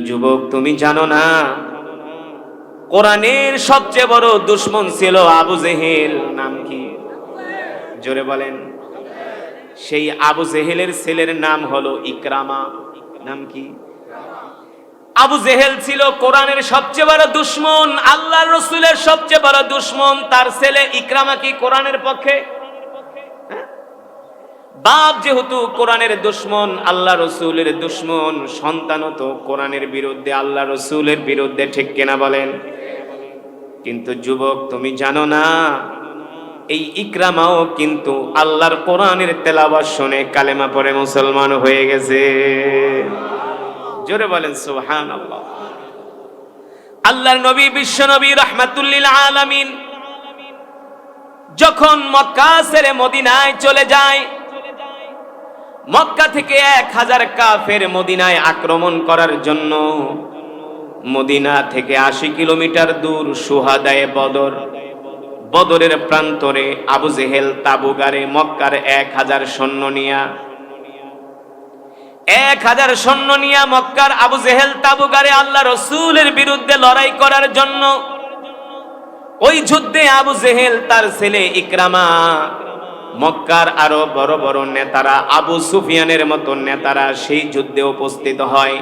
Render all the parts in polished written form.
যুবক তুমি জানো না কোরআনের সবচেয়ে বড় দুশমন ছিল আবু জেহেল। নাম কি? জোরে বলেন। সেই আবু জেহেলের ছেলের নাম হলো ইকরামা। নাম কি? আবু জেহেল ছিল কোরআনের সবচেয়ে বড় দুশমন, আল্লাহর রাসূলের সবচেয়ে বড় দুশমন। তার ছেলে ইকরামা কি কোরআনের পক্ষে? বাপ যেহেতু কোরআনের দুশমন, আল্লাহ রাসূলের দুশমন, সন্তানও তো কোরআনের বিরুদ্ধে, আল্লাহ রাসূলের বিরুদ্ধে, ঠিক কিনা বলেন? কিন্তু যুবক তুমি জানো না এই ইকরামাও কিন্তু আল্লাহর কোরআনের তেলাওয়াত শুনে কালেমা পড়ে মুসলমান হয়ে গেছে। জোরে বলেন সুবহানাল্লাহ। আল্লাহর নবী বিশ্ব নবী রাহমাতুল লিল আলামিন যখন মক্কা ছেড়ে মদিনায় চলে যায়, মক্কা থেকে 1000 কাফের মদিনায় আক্রমণ করার জন্য, মদিনা থেকে 80 কিলোমিটার দূর সুহাদায়ে বদর, বদরের প্রান্তরে আবু জেহেল তাবু গাড়ে মক্কার 1000 সৈন্য নিয়া, 1000 সৈন্য নিয়া মক্কার আবু জেহেল তাবু গাড়ে আল্লাহ রাসূলের বিরুদ্ধে লড়াই করার জন্য। ওই যুদ্ধে আবু জেহেল তার ছেলে ইকরামা, মক্কার আরো বড় বড় নেতারা, আবু সুফিয়ানের মতো নেতারা সেই যুদ্ধে উপস্থিত হয়।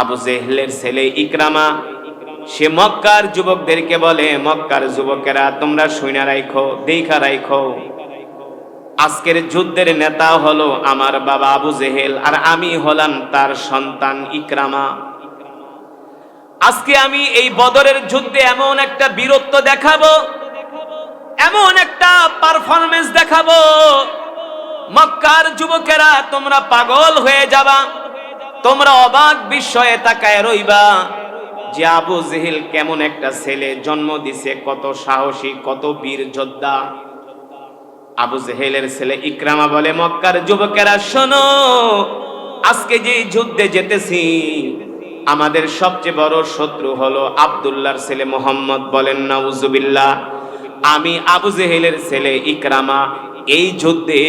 আবু জেহেলের ছেলে ইকরামা সে মক্কার যুবকদেরকে বলে, মক্কার যুবকেরা তোমরা শুনে রাখো, দেখা রাখো, আজকের যুদ্ধের নেতা হলো আমার বাবা আবু জেহেল, আর আমি হলাম তার সন্তান ইকরামা। আজকে আমি এই বদরের যুদ্ধে এমন একটা বীরত্ব দেখাবো, এমন একটা পারফরমেন্স দেখাবো, মক্কার যুবকেরা তোমরা পাগল হয়ে যাবা, তোমরা অবাক বিস্ময়ে তাকায় রইবা যে আবু জেহেল কেমন একটা ছেলে জন্ম দিছে, কত সাহসী, কত বীর যোদ্ধা। আবু জেহেলের ছেলে ইকরামা বলে, মক্কার যুবকেরা শোনো, আজকে যে যুদ্ধে যেতেছি আমাদের সবচেয়ে বড় শত্রু হলো আব্দুল্লাহর ছেলে মুহাম্মদ। বলেন নাউজুবিল্লাহ। আমি আবু জেহেলের ছেলে ইকরামা এই যুদ্ধে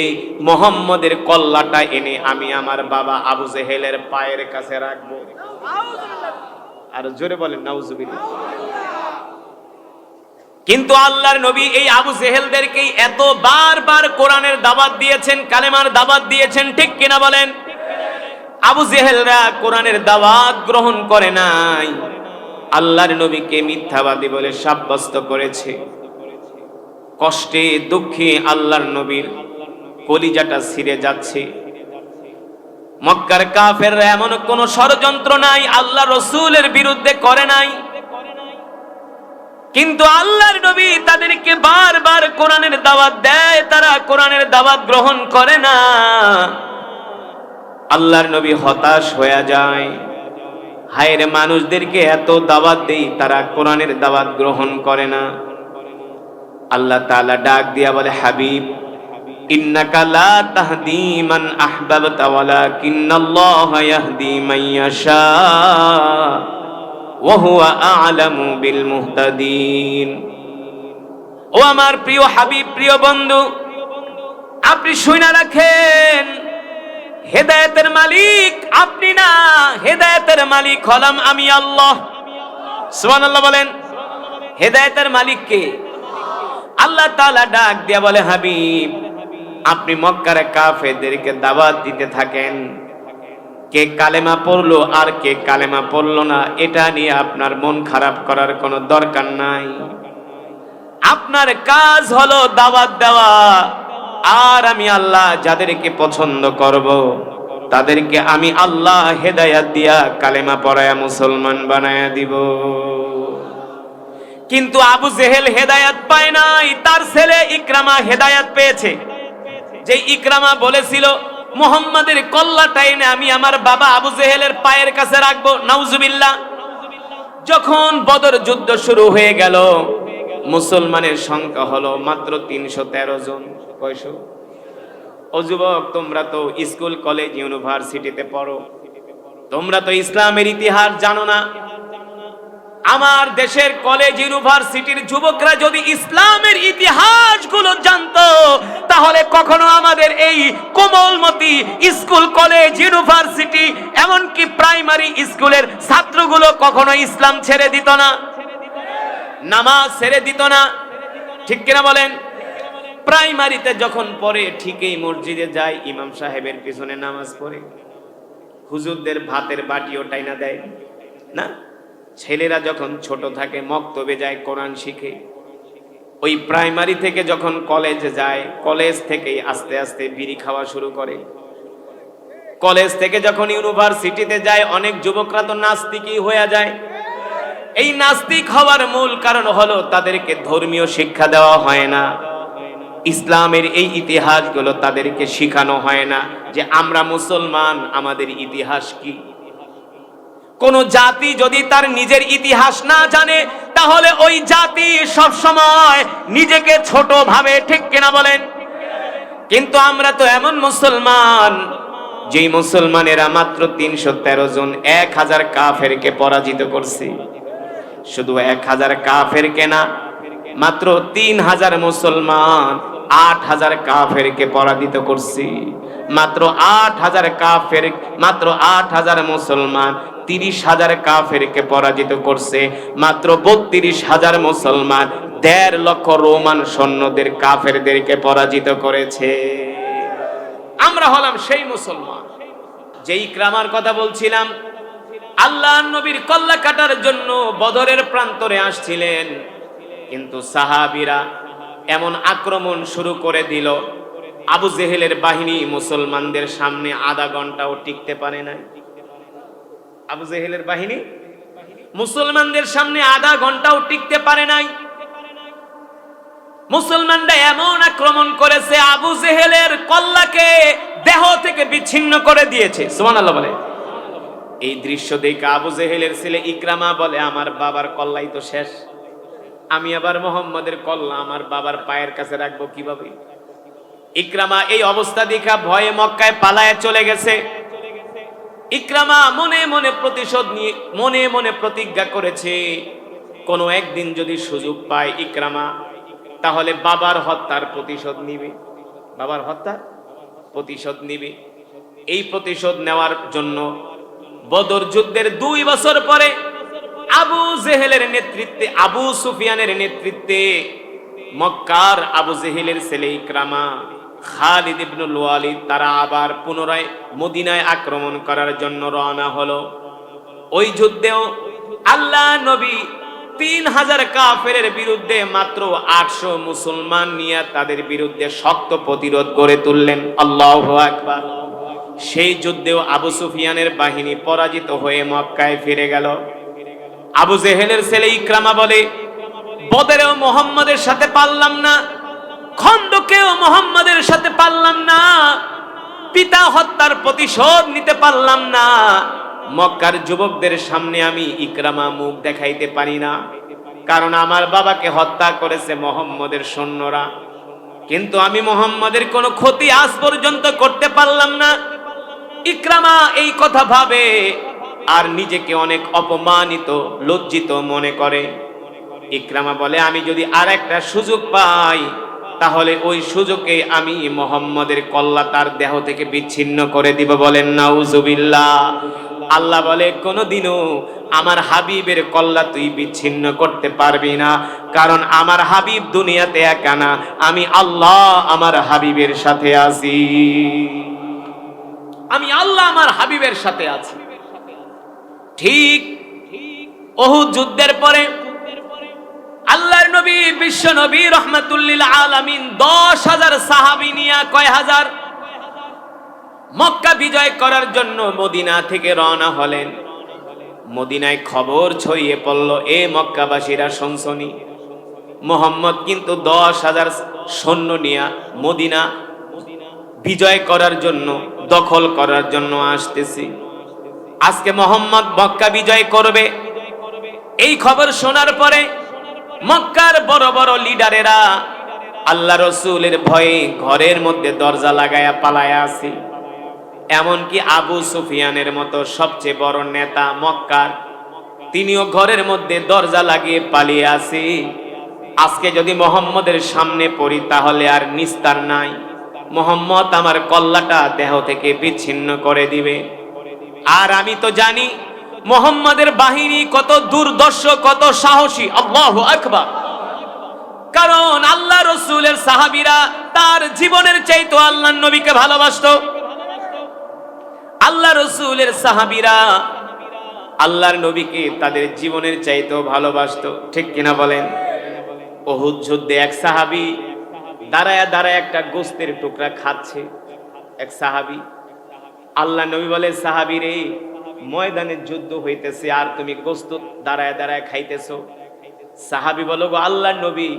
মুহাম্মদের কল্লাটা এনে আমি আমার বাবা আবু জেহেলের পায়ের কাছে রাখবো। আর জোরে বলেন নাউজুবিল্লাহ। কিন্তু আল্লাহর নবী এই আবু জেহেলদেরকে এত বারবার কোরআনের দাওয়াত দিয়েছেন, কালেমার দাওয়াত দিয়েছেন, ঠিক কিনা বলেন? আবু জেহেলরা কোরআনের দাওয়াত গ্রহণ করে নাই, আল্লাহর নবীকে মিথ্যাবাদী বলে সাব্যস্ত করেছে। কষ্টে দুঃখে আল্লাহর নবীর কলিজাটা ছিঁড়ে যাচ্ছে। মক্কার কাফেররা এমন কোন ষড়যন্ত্র নাই আল্লাহ রাসূলের বিরুদ্ধে করে নাই, কিন্তু আল্লাহর নবী তাদেরকে বারবার কোরআনের দাওয়াত দেয়, তারা কোরআনের দাওয়াত গ্রহণ করে না। আল্লাহর নবী হতাশ হয়ে যায়, হায় রে, মানুষদেরকে এত দাওয়াত দেই তারা কোরআনের দাওয়াত গ্রহণ করে না। আল্লাহ তাআলা ডাক দিয়া বলে, হাবিব ইন্নাকা লা তাহদি মান আহবাবতা ওয়ালাকিন্নাল্লাহা ইয়াহদি মান ইয়াশা ওয়া হুয়া আ'লামু বিল মুহতাদিন। ও আমার প্রিয় হাবিব, প্রিয় বন্ধু, আপনি শুনে রাখেন, হেদায়েতের মালিক আপনি না, হেদায়েতের মালিক হলাম আমি আল্লাহ। সুবহানাল্লাহ বলেন। হেদায়েতের মালিক কে? আল্লাহ তাআলা ডাক দিয়া বলে, হাবিব আপনি মক্কার কাফেরদেরকে দাওয়াত দিতে থাকেন, কে কালেমা পড়লো আর কে কালেমা পড়লো না এটা নিয়ে আপনার মন খারাপ করার কোনো দরকার নাই। আপনার কাজ হলো দাওয়াত দেওয়া, আর আমি আল্লাহ যাদেরকে পছন্দ করব তাদেরকে আমি আল্লাহ হেদায়াত দিয়া কালেমা পড়ায়া মুসলমান বানায়া দিব। কিন্তু আবু জেহেল হেদায়াত পায় নাই, তার ছেলে ইকরামা হেদায়াত পেয়েছে। যে ইকরামা বলেছিল মুহাম্মাদের কল্লাটা এনে আমি আমার বাবা আবু জেহেলের পায়ের কাছে রাখবো, নাউজুবিল্লাহ। যখন বদর যুদ্ধ শুরু হয়ে গেল, মুসলমানের সংখ্যা হলো মাত্র 313 জন। কয়শো? ও যুবক, তোমরা তো স্কুল কলেজ ইউনিভার্সিটিতে পড়ো, তোমরা তো ইসলামের ইতিহাস জানো না। আমার দেশের কলেজ ইউনিভার্সিটির যুবকরা যদি ইসলামের ইতিহাসগুলো জানতো, তাহলে কখনো আমাদের এই কোমলমতি স্কুল, কলেজ, ইউনিভার্সিটি, এমনকি প্রাইমারি স্কুলের ছাত্রগুলো কখনো ইসলাম ছেড়ে দিত না, নামাজ ছেড়ে দিত না। ঠিক কিনা বলেন? প্রাইমারিতে যখন পড়ে ঠিকই মসজিদে যায়, ইমাম সাহেবের পিছনে নামাজ পড়ে, হুজুরদের ভাতের বাটিও টাইনা দেয় না। ছেলেরা যখন ছোট থাকে মক্তবে যায়, কোরআন শিখে। ওই প্রাইমারি থেকে যখন কলেজে যায়, কলেজ থেকেই আস্তে আস্তে বিড়ি খাওয়া শুরু করে। কলেজ থেকে যখন ইউনিভার্সিটিতে যায়, অনেক যুবকরা তো নাস্তিকই হয়ে যায়। এই নাস্তিক হওয়ার মূল কারণ হলো তাদেরকে ধর্মীয় শিক্ষা দেওয়া হয় না, ইসলামের এই ইতিহাসগুলো তাদেরকে শিখানো হয় না যে আমরা মুসলমান, আমাদের ইতিহাস কি। কোন জাতি যদি তার নিজের ইতিহাস না জানে, তাহলে ওই জাতি সব সময় নিজেকে ছোট ভাবে। ঠিক কিনা বলেন? কিন্তু আমরা তো এমন মুসলমান, যেই মুসলমানেরা মাত্র 313 জন 1000 কাফেরকে পরাজিত করছি। শুধু 1000 কাফেরকে না, মাত্র 3000 মুসলমান 8000 কাফেরকে পরাজিত করছি। মাত্র 8000 কাফের, মাত্র 8000 মুসলমান 30,000 কাফেরকে পরাজিত করছে। মাত্র 32,000 মুসলমান 1.5 লক্ষ রোমান সৈন্যদের, কাফেরদেরকে পরাজিত করেছে। আমরা হলাম সেই মুসলমান। যেই ইকরামার কথা বলছিলাম, আল্লাহ নবীর কল্লা কাটার জন্য বদরের প্রান্তরে আসছিলেন, কিন্তু সাহাবীরা এমন আক্রমণ শুরু করে দিল, আবু জেহেলের বাহিনী মুসলমানদের সামনে আধা ঘন্টাও টিকতে পারে না। আবু জেহেলের বাহিনী মুসলমানদের সামনে আধা ঘন্টাও টিকতে পারে নাই। মুসলমানরা এমন আক্রমণ করেছে, আবু জেহেলের কল্লাকে দেহ থেকে বিচ্ছিন্ন করে দিয়েছে। সুবহানাল্লাহ বলে। এই দৃশ্য দেখে আবু জেহেলের ছেলে ইকরামা বলে, আমার বাবার কল্লাই তো শেষ, আমি আবার মোহাম্মদের কল্লা আমার বাবার পায়ের কাছে রাখবো কিভাবে? ইকরামা এই অবস্থা দেখা ভয়ে মক্কায় পালায়ে চলে গেছে। ইকরামা মনে মনে প্রতিশোধ নিয়ে, মনে মনে প্রতিজ্ঞা করেছে, কোনো একদিন যদি সুযোগ পায় ইকরামা, তাহলে বাবার হত্যার প্রতিশোধ নিবে, বাবার হত্যার প্রতিশোধ নিবে। এই প্রতিশোধ নেওয়ার জন্য বদর যুদ্ধের 2 বছর পরে আবু জেহেলের নেতৃত্বে, আবু সুফিয়ানের নেতৃত্বে মক্কার আবু জেহেলের ছেলে ইকরামা, খালিদ ইবনুল ওয়ালিদ, তারা আবার পুনরায় মদিনায় আক্রমণ করার জন্য রওনা হলো। ওই যুদ্ধেও আল্লাহ নবী 3000 কাফেরের বিরুদ্ধে মাত্র 800 মুসলমান নিয়ে তাদের বিরুদ্ধে শক্ত প্রতিরোধ গড়ে তুললেন। আল্লাহু আকবার। সেই যুদ্ধেও আবু সুফিয়ানের বাহিনী পরাজিত হয়ে মক্কায় ফিরে গেল। আবু জেহেলের ছেলে ইকরামা বলে, বদরেও মুহাম্মাদের সাথে পারলাম না, খন্দকেও মুহাম্মাদের সাথে পারলাম না, পিতা হত্যার প্রতিশোধ নিতে পারলাম না, মক্কার যুবকদের সামনে আমি ইকরামা মুখ দেখাইতে পারি না, কারণ আমার বাবাকে হত্যা করেছে মুহাম্মাদের সৈন্যরা, কিন্তু আমি মুহাম্মাদের কোনো ক্ষতি আজ পর্যন্ত করতে পারলাম না। ইকরামা এই কথা ভাবে আর নিজেকে অনেক অপমানিত, লজ্জিত মনে করে। ইকরামা বলে, আমি যদি আর একটা সুযোগ পাই, তাহলে ওই সুযোগে আমি মুহাম্মাদের কল্লা তার দেহ থেকে বিচ্ছিন্ন করে দিব। বলেন নাউজুবিল্লাহ। আল্লাহ বলে, কোনোদিনও আমার হাবিবের কল্লা তুই বিচ্ছিন্ন করতে পারবি না, কারণ আমার হাবিব দুনিয়াতে একা না, আমি আল্লাহ আমার হাবিবের সাথে আছি, আমি আল্লাহ আমার হাবিবের সাথে আছি। ঠিক উহুদ যুদ্ধের পরে আল্লাহর নবী, বিশ্ব নবী রাহমাতুল লিল আলামিন 10,000 সাহাবী নিয়ে, কয় হাজার, মক্কা বিজয় করার জন্য মদিনা থেকে রওনা হলেন। মদিনায় খবর ছড়িয়ে পড়ল, এ মক্কাবাসীরা শুনছনি, মুহাম্মদ কিন্তু 10,000 সৈন্য নিয়ে মদিনা বিজয় করার জন্য, দখল করার জন্য আসতেছি। আজকে মুহাম্মদ মক্কা বিজয় করবে। এই খবর শোনার পরে মক্কার বড় বড় লিডারেরা আল্লাহ রসুলের ভয়ে ঘরের মধ্যে দরজা লাগায়া পালায়া আছে। এমনকি আবু সুফিয়ানের মতো সবচেয়ে বড় নেতা মক্কার, তিনিও ঘরের মধ্যে দরজা লাগিয়ে পালিয়ে আসে। আজকে যদি মোহাম্মদের সামনে পড়ি তাহলে আর নিস্তার নাই, মোহাম্মদ আমার কল্লাটা দেহ থেকে বিচ্ছিন্ন করে দিবে। আর আমি তো জানি মোহাম্মদের বাহিনী কত দুর্দর্শ, কত সাহসী। আল্লাহু আকবার। কারণ আল্লাহ রসুলের সাহাবীরা তার জীবনের চাইতো আল্লাহর নবীকে ভালোবাসতো। আল্লাহ রসুলের সাহাবীরা আল্লাহর নবীকে তাদের জীবনের চাইতো ভালোবাসতো, ঠিক কিনা বলেন? উহুদ যুদ্ধে এক সাহাবী দাঁড়ায় দাঁড়ায় একটা গোস্তের টুকরা খাচ্ছে। এক সাহাবী, আল্লাহ নবী বলে, সাহাবী রে, ময়দানে যুদ্ধ হইতেছে আর তুমি গোস্ত দাঁড়ায় দাঁড়ায় খাইতেছো। সাহাবী বলো, গো আল্লাহর নবী,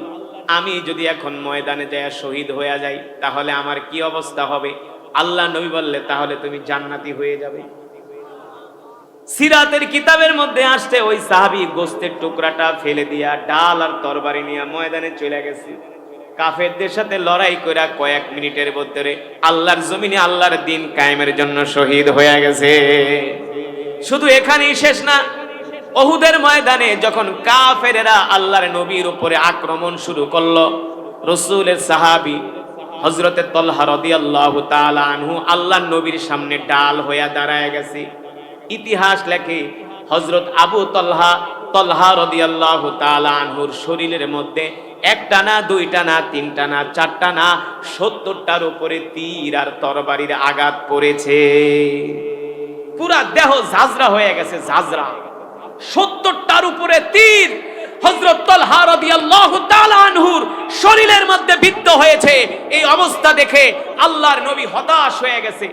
আমি যদি এখন ময়দানে যায় শহীদ হয়ে যাই তাহলে আমার কি অবস্থা হবে? আল্লাহ নবী বললে, তাহলে তুমি জান্নাতি হয়ে যাবে। সিরাতের কিতাবের মধ্যে আসছে ওই সাহাবী গোস্তের টুকরাটা ফেলে দিয়া ডাল আর তরবারি নিয়ে ময়দানে চলে গেছে। কাফেরদের সাথে লড়াই করে কয়েক মিনিটের ভিতরে আল্লাহর জমিনে আল্লাহর দিন কায়েমের জন্য শহীদ হয়ে গেছে। শুধু এখানেই শেষ না, উহুদের ময়দানে যখন কাফেরেরা আল্লাহর নবীর উপরে আক্রমণ শুরু করলো, রাসূলের সাহাবী হযরতে তালহা রাদিয়াল্লাহু তাআলা আনহু আল্লাহর নবীর সামনে ডাল হয়ে দাঁড়ায় গেছে। ইতিহাস লেখে হযরত আবু তালহা রাদিয়াল্লাহু তাআলা আনহুর শরীরের মধ্যে একটা না, দুইটা না, তিনটা না, চারটা না, 70টার উপরে তীর আর তরবারির আঘাত পড়েছে। পুরা দেহ ঝাঁঝরা হয়ে গেছে, ঝাঁঝরা। 70টার উপরে তীর হযরত তালহা রাদিয়াল্লাহু তাআলা আনহুর শরীরের মধ্যে বিদ্ধ হয়েছে। এই অবস্থা দেখে আল্লাহর নবী হতাশ হয়ে গেছে।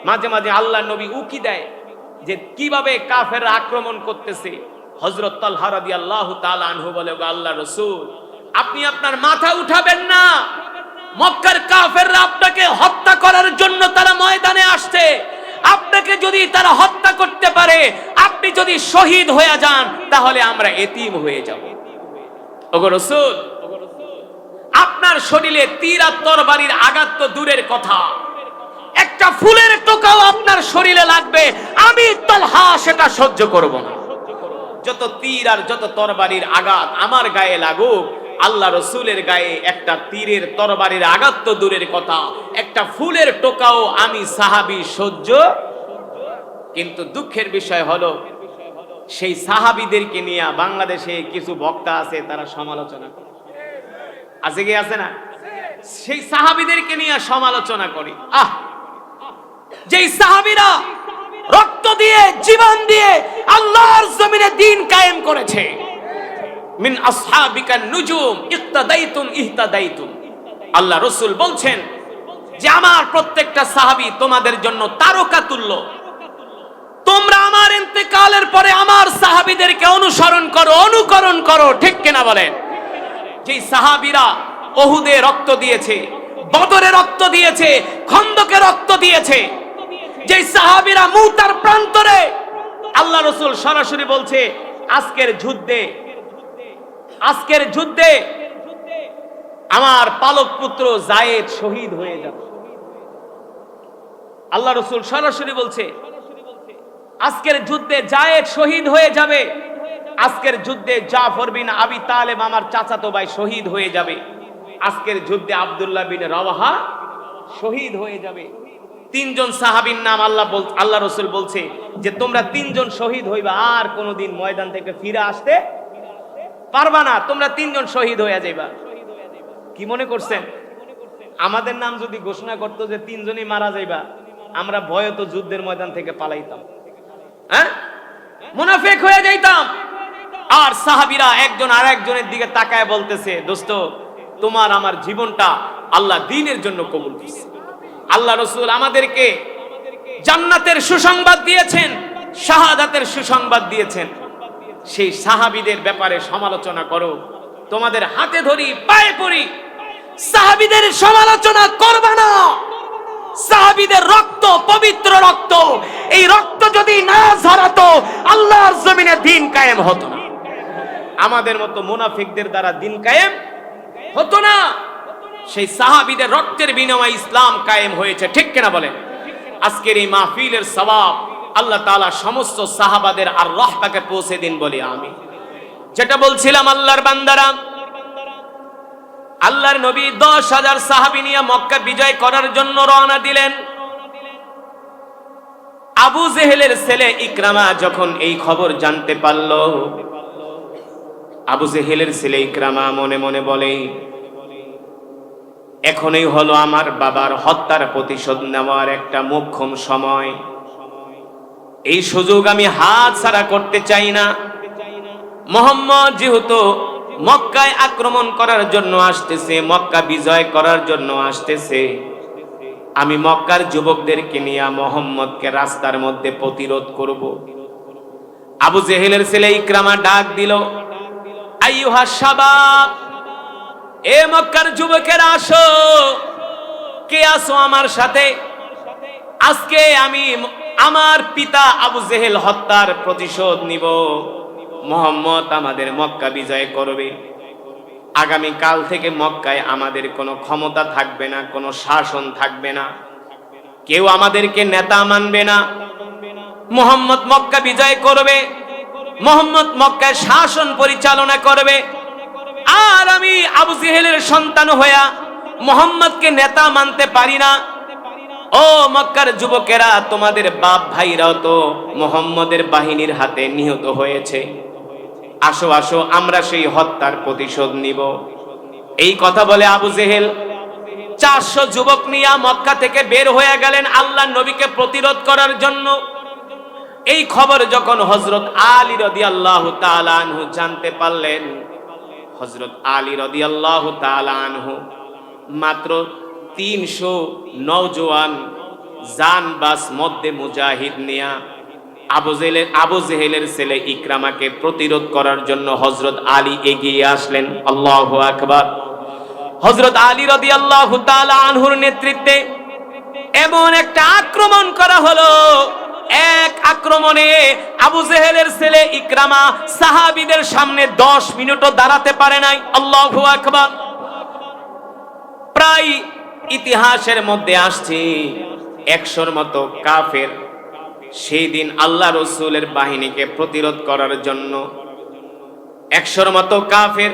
মাঝে মাঝে আল্লাহর নবী উকি দেয় যে কিভাবে কাফেররা আক্রমণ করতেছে। হযরত তালহা রাদিয়াল্লাহু তাআলা আনহু বলে, গো আল্লাহর রাসূল, আপনি আপনার মাথা উঠাবেন না। মক্কার কাফেররা আপনাকে হত্যা করার জন্য তারা ময়দানে আসছে। আপনাকে যদি তারা হত্যা করতে পারে, আপনি যদি শহীদ হয়ে যান, তাহলে আমরা এতিম হয়ে যাব। ওগো রাসূল, আপনার শরীরে তীর আর তরবারির আঘাত তো দূরের কথা, একটা ফুলের টোকাও আপনার শরীরে লাগবে, আমি তালহা সেটা সহ্য করব না। যত তীর আর যত তরবারির আঘাত আমার গায়ে লাগুক, আল্লাহ রসুলের গায়ে একটা তীরের তরবারির আঘাত তো দূরের কথা, একটা ফুলের টোকাও আমি সাহাবী সহ্য। কিন্তু দুঃখের বিষয় হলো, সেই সাহাবীদেরকে নিয়ে বাংলাদেশে কিছু বক্তা আছে, তারা সমালোচনা করে। আছে কি আছে না? সেই সাহাবীদেরকে নিয়ে সমালোচনা করে। যেই সাহাবীরা রক্ত দিয়ে, জীবন দিয়ে আল্লাহর জমিনে দ্বীন কায়েম করেছে। মিন আসহাবিকা নুজুম ইক্তাদাইতুম ইহতাদাইতুম। আল্লাহ রাসূল বলছেন যে আমার প্রত্যেকটা সাহাবী তোমাদের জন্য তারকা তুল্য। তোমরা আমার ইন্তেকালের পরে আমার সাহাবীদেরকে অনুসরণ করো, অনুকরণ করো, ঠিক কিনা বলেন? যেই সাহাবীরা উহুদে রক্ত দিয়েছে, বদরে রক্ত দিয়েছে, খন্দকে রক্ত দিয়েছে, যেই সাহাবীরা মুতার প্রান্তরে, আল্লাহ রাসূল সরাসরি বলছে আজকের যুদ্ধে আমার পালক পুত্র যায়েদ শহীদ হয়ে যাবে। আল্লাহ রাসূল সরাসরি বলছে আজকের যুদ্ধে যায়েদ শহীদ হয়ে যাবে। আজকের যুদ্ধে জাফর বিন আবি তালেব আমার চাচাতো ভাই শহীদ হয়ে যাবে। আজকের যুদ্ধে আব্দুল্লাহ বিন রাওয়াহা শহীদ হয়ে যাবে। তিনজন সাহাবীর নাম আল্লাহ রাসূল বলছে যে তোমরা তিনজন শহীদ হইবা, আর কোনোদিন ময়দান থেকে ফিরে আসতে পারবা না, তোমরা তিনজন শহীদ হয়ে যাইবা। কি মনে করছেন আমাদের নাম যদি ঘোষণা করতো যে তিনজনই মারা যাইবা, আমরা ভয়ে তো যুদ্ধের ময়দান থেকে পালাইতাম, মুনাফিক হয়ে যাইতাম। আর সাহাবীরা একজন আর একজনের দিকে তাকায় বলতেছে, দোস্ত তোমার আমার জীবনটা আল্লাহ দ্বীনের জন্য কবুল করছে। আল্লাহ রাসূল আমাদেরকে জান্নাতের সুসংবাদ দিয়েছেন, শাহাদাতের সুসংবাদ দিয়েছেন। সেই সাহাবীদের ব্যাপারে সমালোচনা করো, তোমাদের হাতে ধরি, পায়ে পড়ি, সাহাবীদের সমালোচনা করবে না। সাহাবীদের রক্ত পবিত্র রক্ত, এই রক্ত যদি না ঝরাতো আল্লাহর জমিনে দ্বীন কায়েম হতো না। আমাদের মতো মুনাফিকদের দ্বারা দ্বীন কায়েম হতো না। সেই সাহাবীদের রক্তের বিনিময়ে ইসলাম কায়েম হয়েছে, ঠিক কিনা বলেন? আজকের এই মাহফিলের সওয়াব আল্লাহ তাআলা সমস্ত সাহাবাদের আর রহবাকে পৌঁছে দিন বলি আমি। যেটা বলছিলাম আল্লাহর বান্দারা, আল্লাহর নবী 10,000 সাহাবী নিয়ে মক্কা বিজয় করার জন্য রওনা দিলেন। আবু জেহেলের ছেলে ইকরামা যখন এই খবর জানতে পারল, আবু জেহেলের ছেলে ইকরামা মনে মনে বলে, এখনই হলো আমার বাবার হত্যার প্রতিশোধ নেওয়ার একটা মোক্ষম সময়, এই সুযোগ আমি হাতছাড়া করতে চাই না। মুহাম্মদ যেহেতু মক্কায় আক্রমণ করার জন্য আসতেছে, মক্কা বিজয় করার জন্য আসতেছে, আমি মক্কার যুবকদেরকে নিয়ে মুহাম্মদকে রাস্তার মধ্যে প্রতিরোধ করব। আবু জেহেলের ছেলে ইকরামা ডাক দিল, আইয়ুহা শাবাব, এ মক্কার যুবকেরা আসো, কে আসো আমার সাথে? আজকে আমি আমার পিতা আবু জেহেল হত্যার প্রতিশোধ নিব। মুহাম্মদ আমাদের মক্কা বিজয় করবে। আগামী কাল থেকে মক্কায় আমাদের কোনো ক্ষমতা থাকবে না, কোনো শাসন থাকবে না, কেউ আমাদেরকে নেতা মানবে না। মুহাম্মদ মক্কা বিজয় করবে, মুহাম্মদ মক্কায় শাসন পরিচালনা করবে, আর আমি আবু জেহেলের সন্তান হইয়া মুহাম্মদকে নেতা মানতে পারি না। ও মক্কার যুবকেরা, তোমাদের বাপ ভাইরাও তো মুহাম্মদের বাহিনীর হাতে নিহত হয়েছে, আসো আসো আমরা সেই হত্যার প্রতিশোধ নিব। এই কথা বলে আবু জেহেল 400 যুবক নিয়ে মক্কা থেকে বের হয়ে গেলেন আল্লাহর নবীকে প্রতিরোধ করার জন্য। এই খবর যখন হযরত আলী রাদিয়াল্লাহু তাআলা আনহু জানতে পারলেন, হযরত আলী রাদিয়াল্লাহু তাআলা আনহু মাত্র 300 নওজোয়ান জানবাজ মধ্যে মুজাহিদ নিয়া আবু জেহেলের ছেলে ইকরামাকে প্রতিরোধ করার জন্য হযরত আলী এগিয়ে আসলেন। আল্লাহু আকবার। হযরত আলী রাদিয়াল্লাহু তাআলা আনহুর নেতৃত্বে এমন একটা আক্রমণ করা হলো, এক আক্রমণে আবু জেহেলের ছেলে ইকরামা সাহাবীদের সামনে 10 মিনিটও দাঁড়াতে পারে নাই। আল্লাহু আকবার। প্রায় ইতিহাসের মধ্যে আসছে 100-র মতো কাফের সেই দিন আল্লাহ রাসূলের বাহিনীকে প্রতিরোধ করার জন্য 100-র মতো কাফের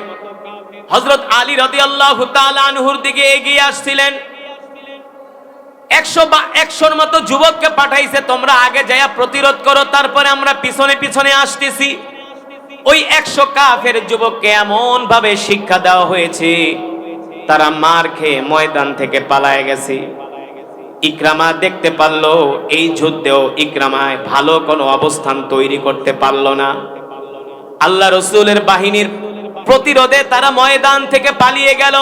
হযরত আলী রাদিয়াল্লাহু তাআলা আনহুর দিকে এগিয়ে আসছিলেন। 100-র মতো যুবককে পাঠাইছে, তোমরা আগে যায়া প্রতিরোধ করো, তারপরে আমরা পিছনে পিছনে আসতেছি। ওই 100 কাফের যুবককে এমন ভাবে শিক্ষা দেওয়া হয়েছে, তারা মার খেয়ে ময়দান থেকে পালায়ে গেছে। ইকরামা দেখতে পারলো এই যুদ্ধেও ইকরামায় ভালো কোনো অবস্থান তৈরি করতে পারলো না। আল্লাহ রাসূলের বাহিনীর প্রতিরোধে তারা ময়দান থেকে পালিয়ে গেল।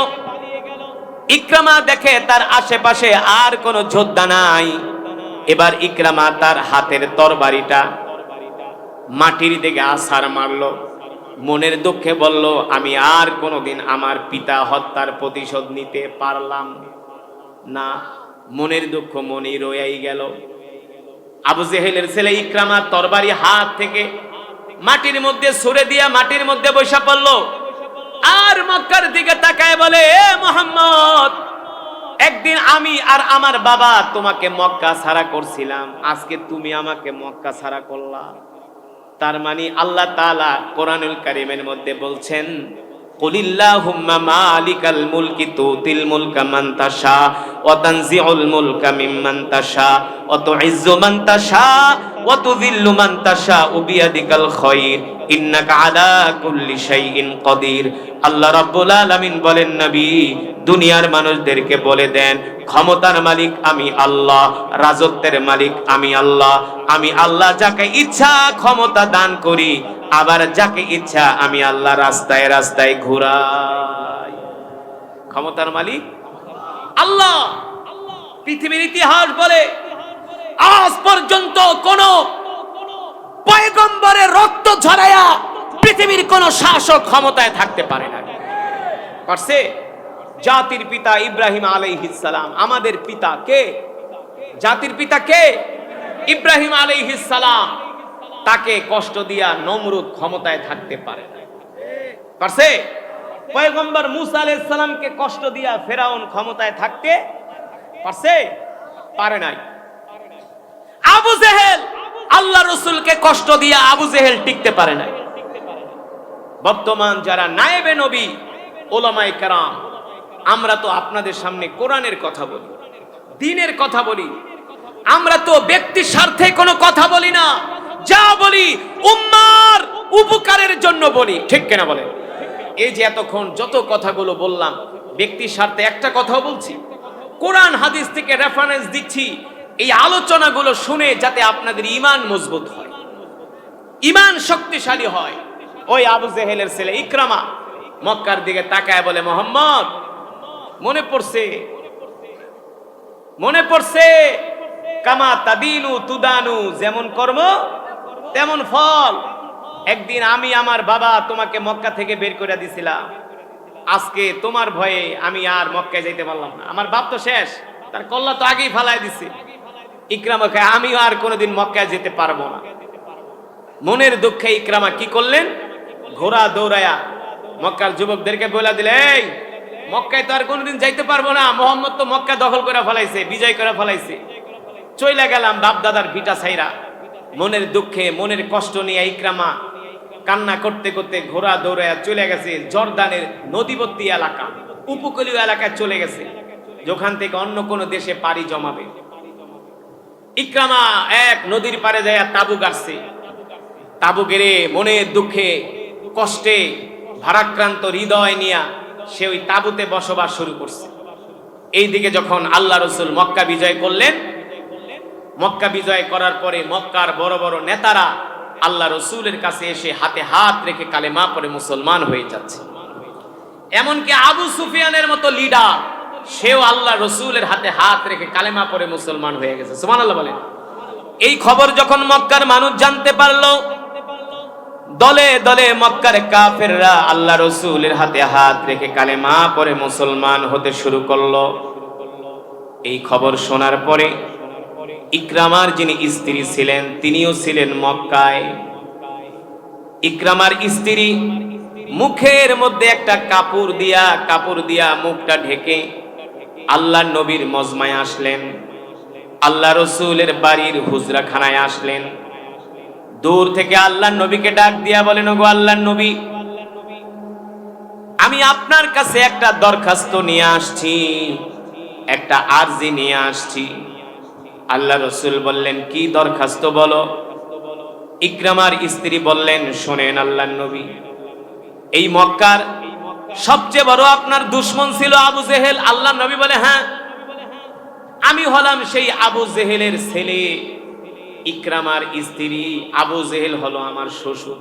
ইকরামা দেখে তার আশেপাশে আর কোনো যোদ্ধা নাই। এবার ইকরামা তার হাতের তরবারিটা মাটির দিকে আছাড় মারলো, মনের দুঃখে বলল, আমি আর কোনোদিন আমার পিতা হত্যার প্রতিশোধ নিতে পারলাম না। মনের দুঃখ মনেই রয়েই গেল। আবু জেহেলের ছেলে ইকরামা তরবারি হাত থেকে মাটির মধ্যে ছুঁড়ে দিয়া মাটির মধ্যে বসে পড়ল, আর মক্কার দিকে তাকায় বলে, এ মুহাম্মদ, একদিন আমি আর আমার বাবা তোমাকে মক্কা ছাড়া করছিলাম, আজকে তুমি আমাকে মক্কা ছাড়া করলা। তার মানে আল্লাহ তাআলা কোরআনুল কারীমের মধ্যে বলছেন, কুলিল্লাহুম্মা মালিকাল মুলকি তুতিল মুলকা মান তাশা ওয়া তানজিউল মুলকা মিম্মান তাশা ওয়া তুইজ্জু মান তাশা ওয়া তুযিল্লু মান তাশা বিয়াদিকাল খায়র ইন্নাকা আলা কুল্লি শাইইন কাদির। আল্লাহ রাব্বুল আলামিন বলেন, নবী দুনিয়ার মানুষদেরকে বলে দেন, ক্ষমতার মালিক আমি আল্লাহ, রাজত্বের মালিক আমি আল্লাহ। আমি আল্লাহ যাকে ইচ্ছা ক্ষমতা দান করি, আবার যাকে ইচ্ছা আমি আল্লাহ রাস্তায় রাস্তায় ঘুরাই। ক্ষমতার মালিক আল্লাহ। পৃথিবীর ইতিহাস বলে আজ পর্যন্ত কোন পয়গম্বরের রক্ত ঝরায়া পৃথিবীর কোন শাসক ক্ষমতায় থাকতে পারে না। পারছে? জাতির পিতা ইব্রাহিম আলাইহিস সালাম, আমাদের পিতা কে? জাতির পিতা কে? ইব্রাহিম আলাইহিস সালাম। তাকে কষ্ট দিয়া নমরুদ ক্ষমতায় থাকতে পারে না। পারছে? পয়গম্বর মুসা আলাইহিস সালামকে কষ্ট দিয়া ফেরাউন ক্ষমতায় থাকতে পারছে? পারে নাই। আবু জেহেল আল্লাহ রসুলকে কষ্ট দিয়ে আবু জেহেল টিকতে পারে না। বর্তমান যারা নায়েবে নবী ওলামায়ে কেরাম, আমরা তো আপনাদের সামনে কোরআনের কথা বলি, দ্বীনের কথা বলি, আমরা তো ব্যক্তির স্বার্থে কোনো কথা বলি না, যা বলি উম্মার উপকারের জন্য বলি, ঠিক কিনা বলেন? এই যে এতক্ষণ যত কথাগুলো বললাম, ব্যক্তির স্বার্থে একটা কথাও বলছি, কোরআন হাদিস থেকে রেফারেন্স দিচ্ছি, এই আলোচনাগুলো শুনে যাতে আপনাদের ঈমান মজবুত হয়, ঈমান শক্তিশালী হয়। ওই আবু জেহেলের ছেলে ইকরামা মক্কার দিকে তাকায় বলে, মোহাম্মদ মনে পড়ছে কামা তাদিনু তুদানু, যেমন কর্ম তেমন ফল। একদিন আমি আমার বাবা তোমাকে মক্কা থেকে বের করে দিছিলাম, আজকে তোমার ভয়ে আমি আর মক্কায় যাইতে পারলাম না, আমার বাপ তো শেষ, তার কল্লা তো আগেই ফালাই দিছে। ইকরামাকে আমিও আর কোনোদিন মক্কায় যেতে পারবো না। মনের দুঃখে ইকরামা কি করলেন, ঘোড়া দৌড়ায়া মক্কার যুবকদেরকে বলে দিলে, এই মক্কায় তো আর কোনোদিন যাইতে পারবো না, মোহাম্মদ তো মক্কা দখল করে ফেলাইছে, বিজয় করে ফেলাইছে, চইলা গেলাম বাপ দাদার ভিটা ছাইরা। মনের দুঃখে মনের কষ্ট নিয়ে ইকরামা কান্না করতে করতে ঘোড়া দৌড়ায়া চলে গেছে জর্দানের নদীবর্তী এলাকা, উপকূলীয় এলাকায় চলে গেছে, যেখান থেকে অন্য কোনো দেশে পাড়ি জমাবে। ইকরামা এক নদীর পারে যায় তাবু গাড়ছে, তাবু গেড়ে মনের দুঃখে কষ্টে ভারাক্রান্ত হৃদয় নিয়া সে ওই তাবুতে বসবাস শুরু করছে। এইদিকে যখন আল্লাহ রসুল মক্কা বিজয় করলেন, মক্কা বিজয় করার পরে মক্কার বড় বড় নেতারা আল্লাহ রসুলের কাছে এসে হাতে হাত রেখে কালেমা পড়ে মুসলমান হয়ে যাচ্ছে। এমনকি আবু সুফিয়ানের মতো লিডার, সেও আল্লাহ রসুলের হাতে হাত রেখে কালেমা পড়ে মুসলমান হয়ে গেছে। সুবহানাল্লাহ বলেন। এই খবর যখন মক্কার মানুষ জানতে পারলো, দলে দলে মক্কার কাফেররা আল্লাহ রসুলের হাতে হাত রেখে কালেমা পড়ে মুসলমান হতে শুরু করলো। এই খবর শোনার পরে ইকরামার যিনি স্ত্রী ছিলেন, তিনিও ছিলেন মক্কায়। ইকরামার স্ত্রী মুখের মধ্যে একটা কাপড় দিয়া মুখটা ঢেকে আল্লাহ নবীর মজমায় আসলেন, আল্লাহ রসুলের বাড়ির হুজরাখানায় আসলেন। দূর থেকে আল্লাহ নবীকে ডাক দিয়া বলেন, ওগো আল্লাহ নবী, আমি আপনার কাছে একটা দরখাস্ত নিয়ে আসছি, একটা আরজি নিয়ে আসছি। আল্লাহ রসুল বললেন, কি দরখাস্ত বলো। ইকরামার স্ত্রী বললেন, শোনেন আল্লাহ নবী, এই মক্কার সবচেয়ে বড় আপনার দুশমন ছিল আবু জেহেল। আল্লাহ নবী বলে, হ্যাঁ, আমি হলাম সেই আবু জেহেলের ছেলে। ইকরামার স্ত্রী আবু জেহেল হলো আমার শ্বশুর।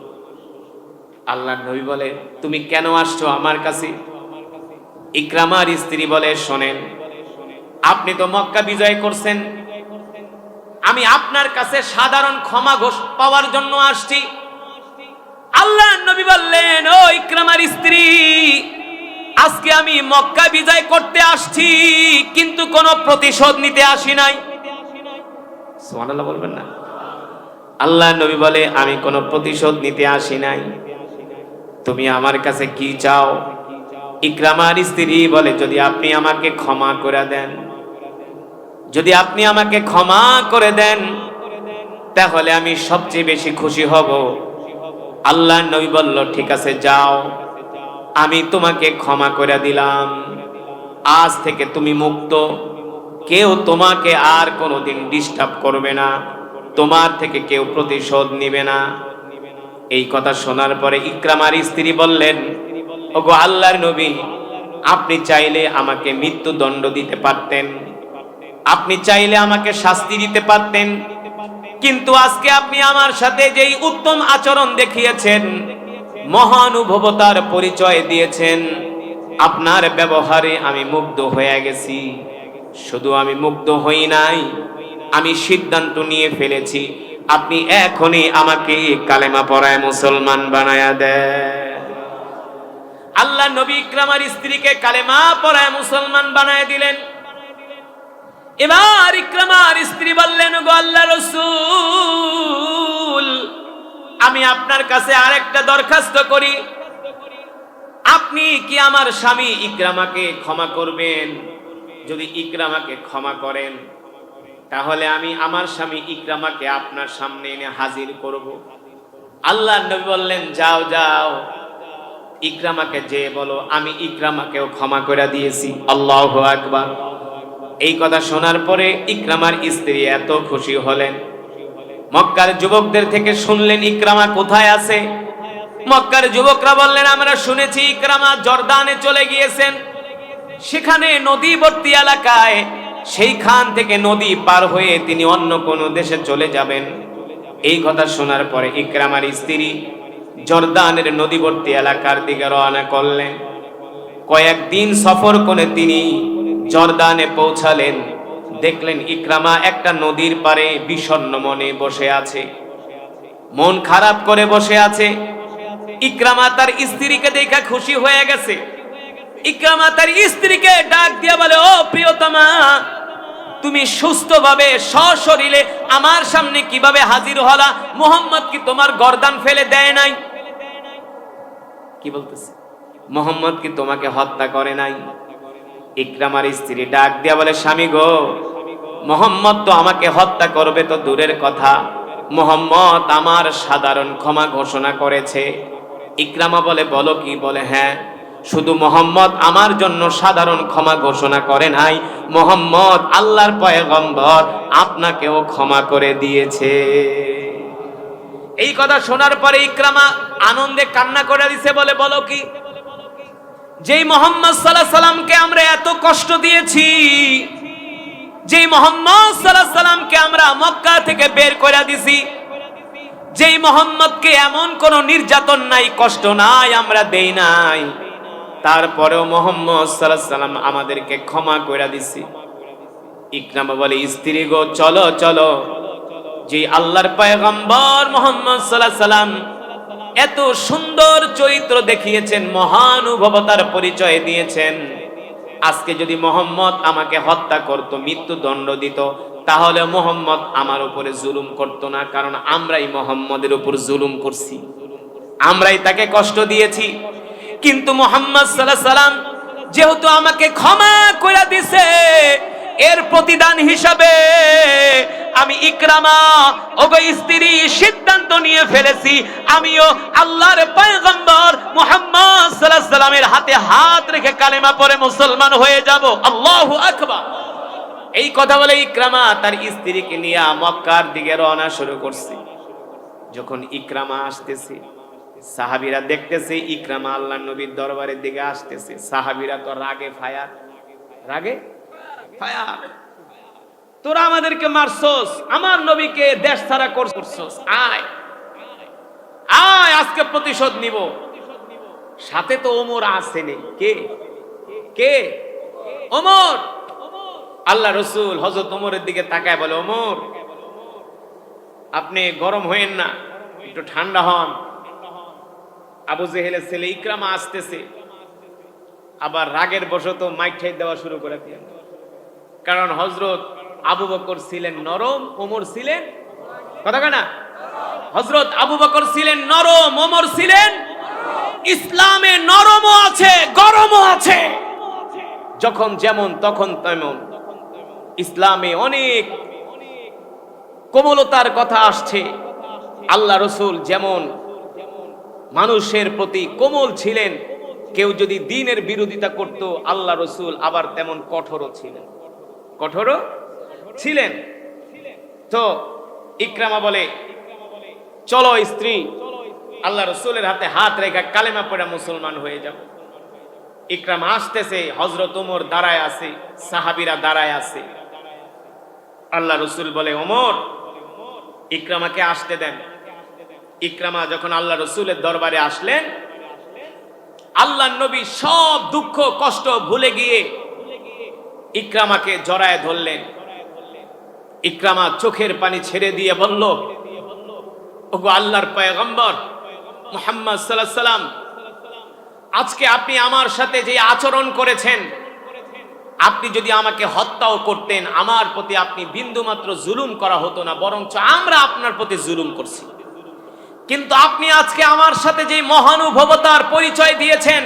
আল্লাহ নবী বলে, তুমি কেন আসছো আমার কাছে? ইকরামার স্ত্রী বলে, শোনেন, আপনি তো মক্কা বিজয় করছেন, আমি আপনার কাছে সাধারণ ক্ষমা পাওয়ার জন্য আসছি। আল্লাহ নবী বললেন, ও ইকরামার স্ত্রী, আজকে আমি মক্কা বিজয় করতে আসছি, কিন্তু কোনো প্রতিশোধ নিতে আসি নাই। সুবহানাল্লাহ বলবেন না? আল্লাহ নবী বলে, আমি কোনো প্রতিশোধ নিতে আসি নাই, তুমি আমার কাছে কি চাও? ইকরামার স্ত্রী বলে, যদি আপনি আমাকে ক্ষমা করে দেন, যদি আপনি আমাকে ক্ষমা করে দেন, তাহলে আমি সবচেয়ে বেশি খুশি হব। আল্লাহ নবী বলল, ঠিক আছে, যাও, আমি তোমাকে ক্ষমা করে দিলাম, আজ থেকে তুমি মুক্ত, কেউ তোমাকে আর কোনোদিন ডিস্টার্ব করবে না, তোমার থেকে কেউ প্রতিশোধ নিবে না। এই কথা শোনার পরে ইকরামার স্ত্রী বললেন, ওগো আল্লাহর নবী, আপনি চাইলে আমাকে মৃত্যুদণ্ড দিতে পারতেন, আপনি চাইলে আমাকে শাস্তি দিতে পারতেন, কিন্তু আজকে আপনি আমার সাথে যেই উত্তম আচরণ দেখিয়েছেন, মহানুভবতার পরিচয় দিয়েছেন, আপনার ব্যবহারে আমি মুগ্ধ হয়ে গেছি। শুধু আমি মুগ্ধ হই নাই, আমি সিদ্ধান্ত নিয়ে ফেলেছি, আপনি এখনই আমাকে কালেমা পড়ায় মুসলমান বানায়া দেন। আল্লাহ নবী ইকরামার স্ত্রীকে কালেমা পড়ায় মুসলমান বানায় দিলেন। এবার ইকরামার স্ত্রী বললেন, গো আল্লাহ রাসূল, আমি আপনার কাছে আরেকটা দরখাস্ত করি, আপনি কি আমার স্বামী ইকরামাকে ক্ষমা করবেন? যদি ইকরামাকে ক্ষমা করেন, তাহলে আমি আমার স্বামী ইকরামাকে আপনার সামনে এনে হাজির করব। আল্লাহর নবী বললেন, যাও যাও, ইকরামাকে যে বলো আমি ইকরামাকেও ক্ষমা করে দিয়েছি। আল্লাহু আকবার। এই কথা শোনার পরে ইকরামার স্ত্রী এত খুশি হলেন। মক্কার যুবকদের থেকে শুনলেন ইকরামা কোথায় আছে। মক্কার যুবকরা বললেন, আমরা শুনেছি ইকরামা জর্দানে চলে গিয়েছেন, সেখানে নদীবর্তী এলাকায়, সেইখান থেকে নদী পার হয়ে তিনি অন্য কোন দেশে চলে যাবেন। এই কথা শোনার পরে ইকরামার স্ত্রী জর্দানের নদীবর্তী এলাকার দিকে রওনা করলেন। কয়েকদিন সফর করে তিনি জর্দানে পৌঁছালেন। দেখলেন ইকরামা একটা নদীর পারে বিষণ্ণ মনে বসে আছে, মন খারাপ করে বসে আছে। ইকরামা তার স্ত্রীকে দেখে খুশি হয়ে গেছে। ইকরামা তার স্ত্রীকে ডাক দিয়া বলে, ও প্রিয়তমা, তুমি সুস্থভাবে সশরীরে আমার সামনে কিভাবে হাজির হলা? মুহাম্মদ কি তোমার গর্দান ফেলে দেয় নাই? কি বলতেছে? মুহাম্মদ কি তোমাকে হত্যা করে নাই? ইকরামার স্ত্রী ডাক দিয়া বলে, স্বামী গো, মুহাম্মদ তো আমাকে হত্যা করবে তো দূরের কথা, মুহাম্মদ আমার সাধারণ ক্ষমা ঘোষণা করেছে। ইকরামা বলে, বলো কি? বলে, হ্যাঁ, শুধু মুহাম্মদ আমার জন্য সাধারণ ক্ষমা ঘোষণা করে নাই, মুহাম্মদ আল্লাহর পয়গম্বর আপনাকেও ক্ষমা করে দিয়েছে। এই কথা শোনার পরে ইকরামা আনন্দে কান্না করে দিছে। বলে, বলো কি? যেই মুহাম্মদ সাল্লাল্লাহু আলাইহি সাল্লামকে আমরা এত কষ্ট দিয়েছি, যেই মুহাম্মদ সাল্লাল্লাহু আলাইহি সাল্লামকে আমরা মক্কা থেকে বের করে দিছি, যেই মুহাম্মদকে এমন কোন নির্যাতন নাই, কষ্ট নাই আমরা দেই নাই, তারপরেও মুহাম্মদ সাল্লাল্লাহু আলাইহি সাল্লাম আমাদেরকে ক্ষমা করে দিছি। ইকরামা বলে, স্ত্রী গো, চলো চলো, যে আল্লাহর পয়গম্বর মুহাম্মদ সাল্লাল্লাহু আলাইহি সাল্লাম এত সুন্দর চরিত্র দেখিয়েছেন, মহানুভবতার পরিচয় দিয়েছেন, আজকে যদি মুহাম্মদ আমাকে হত্যা করত, মৃত্যুদণ্ড দিত, তাহলে মুহাম্মদ আমার উপরে জুলুম করত না, কারণ আমরাই মুহাম্মদের উপর জুলুম করছি, আমরাই তাকে কষ্ট দিয়েছি। কিন্তু মুহাম্মদ সাল্লাল্লাহু আলাইহি সাল্লাম যেহেতু আমাকে ক্ষমা করে দিয়েছে, এর প্রতিদান হিসাবে আমি ইকরামা ওগো স্ত্রী সিদ্ধান্ত নিয়ে ফেলেছি, আমিও আল্লাহর পয়গম্বর মুহাম্মদ সাল্লাল্লাহু আলাইহি সাল্লামের হাতে হাত রেখে কালেমা পড়ে মুসলমান হয়ে যাব। আল্লাহু আকবার। এই কথা বলে ইকরামা তার স্ত্রীকে নিয়ে মক্কার দিকে রওনা শুরু করছে। যখন ইকরামা আসতেছে, সাহাবীরা দেখতেছে ইকরামা আল্লাহর নবীর দরবারের দিকে আসতেছে। সাহাবীরা তো রাগে ফায়ার, রাগে ফায়ার, তোরা আমাদেরকে মারছস, আমার নবীকে দেশ ছাড়া করছস, আয় আয় আজকে প্রতিশোধ নিব। সাথে তো ওমর আসেনি। কে কে? ওমর। আল্লাহ রাসূল হযরত ওমরের দিকে তাকায় বলে, ওমর, আপনি গরম হয়েন না, একটু ঠান্ডা হন। আবু জেহেলের ছেলে ইকরামা আসতেছে, আবার রাগের বশত মাইঠাই দেওয়া শুরু করে দিলেন। কারণ হযরত আবু বকর ছিলেন নরম, ওমর ছিলেন কথা কেনা, হযরত আবু বকর ছিলেন নরম, ওমর ছিলেন ইসলামে নরমও আছে গরমও আছে, যখন যেমন তখন তেমন। ইসলামে অনেক কোমলতার কথা আসছে। আল্লাহ রাসূল যেমন মানুষের প্রতি কোমল ছিলেন, কেউ যদি দ্বীনের বিরোধিতা করত, আল্লাহ রাসূল আবার তেমন কঠোরও ছিলেন, কঠোরও ছিলেন। তো ইকরামা বলে, চলো স্ত্রী, আল্লাহ রাসূলের হাতে হাত রেখে কালেমা পড়ে মুসলমান হয়ে যাবে। ইকরামা আসতেছে, হযরত ওমর দাঁড়ায় আছে, সাহাবীরা দাঁড়ায় আছে। আল্লাহ রাসূল বলে, ওমর, ইকরামাকে আসতে দেন। ইকরামা যখন আল্লাহ রাসূলের দরবারে আসলেন, আল্লাহর নবী সব দুঃখ কষ্ট ভুলে গিয়ে ইকরামাকে জড়ায় ধরলেন। ইকরামা চোখের পানি ছেড়ে দিয়ে বলল, ওগো আল্লাহর পয়গম্বর মুহাম্মদ সাল্লাল্লাহু আলাইহি সাল্লাম, আজকে আপনি আমার সাথে যে আচরণ করেছেন, আপনি যদি আমাকে হত্যাও করতেন, আমার প্রতি আপনি বিন্দুমাত্র জুলুম করা হতো না, বরঞ্চ আমরা আপনার প্রতি জুলুম করছি। কিন্তু আপনি আজকে আমার সাথে যে মহানুভবতার পরিচয় দিয়েছেন,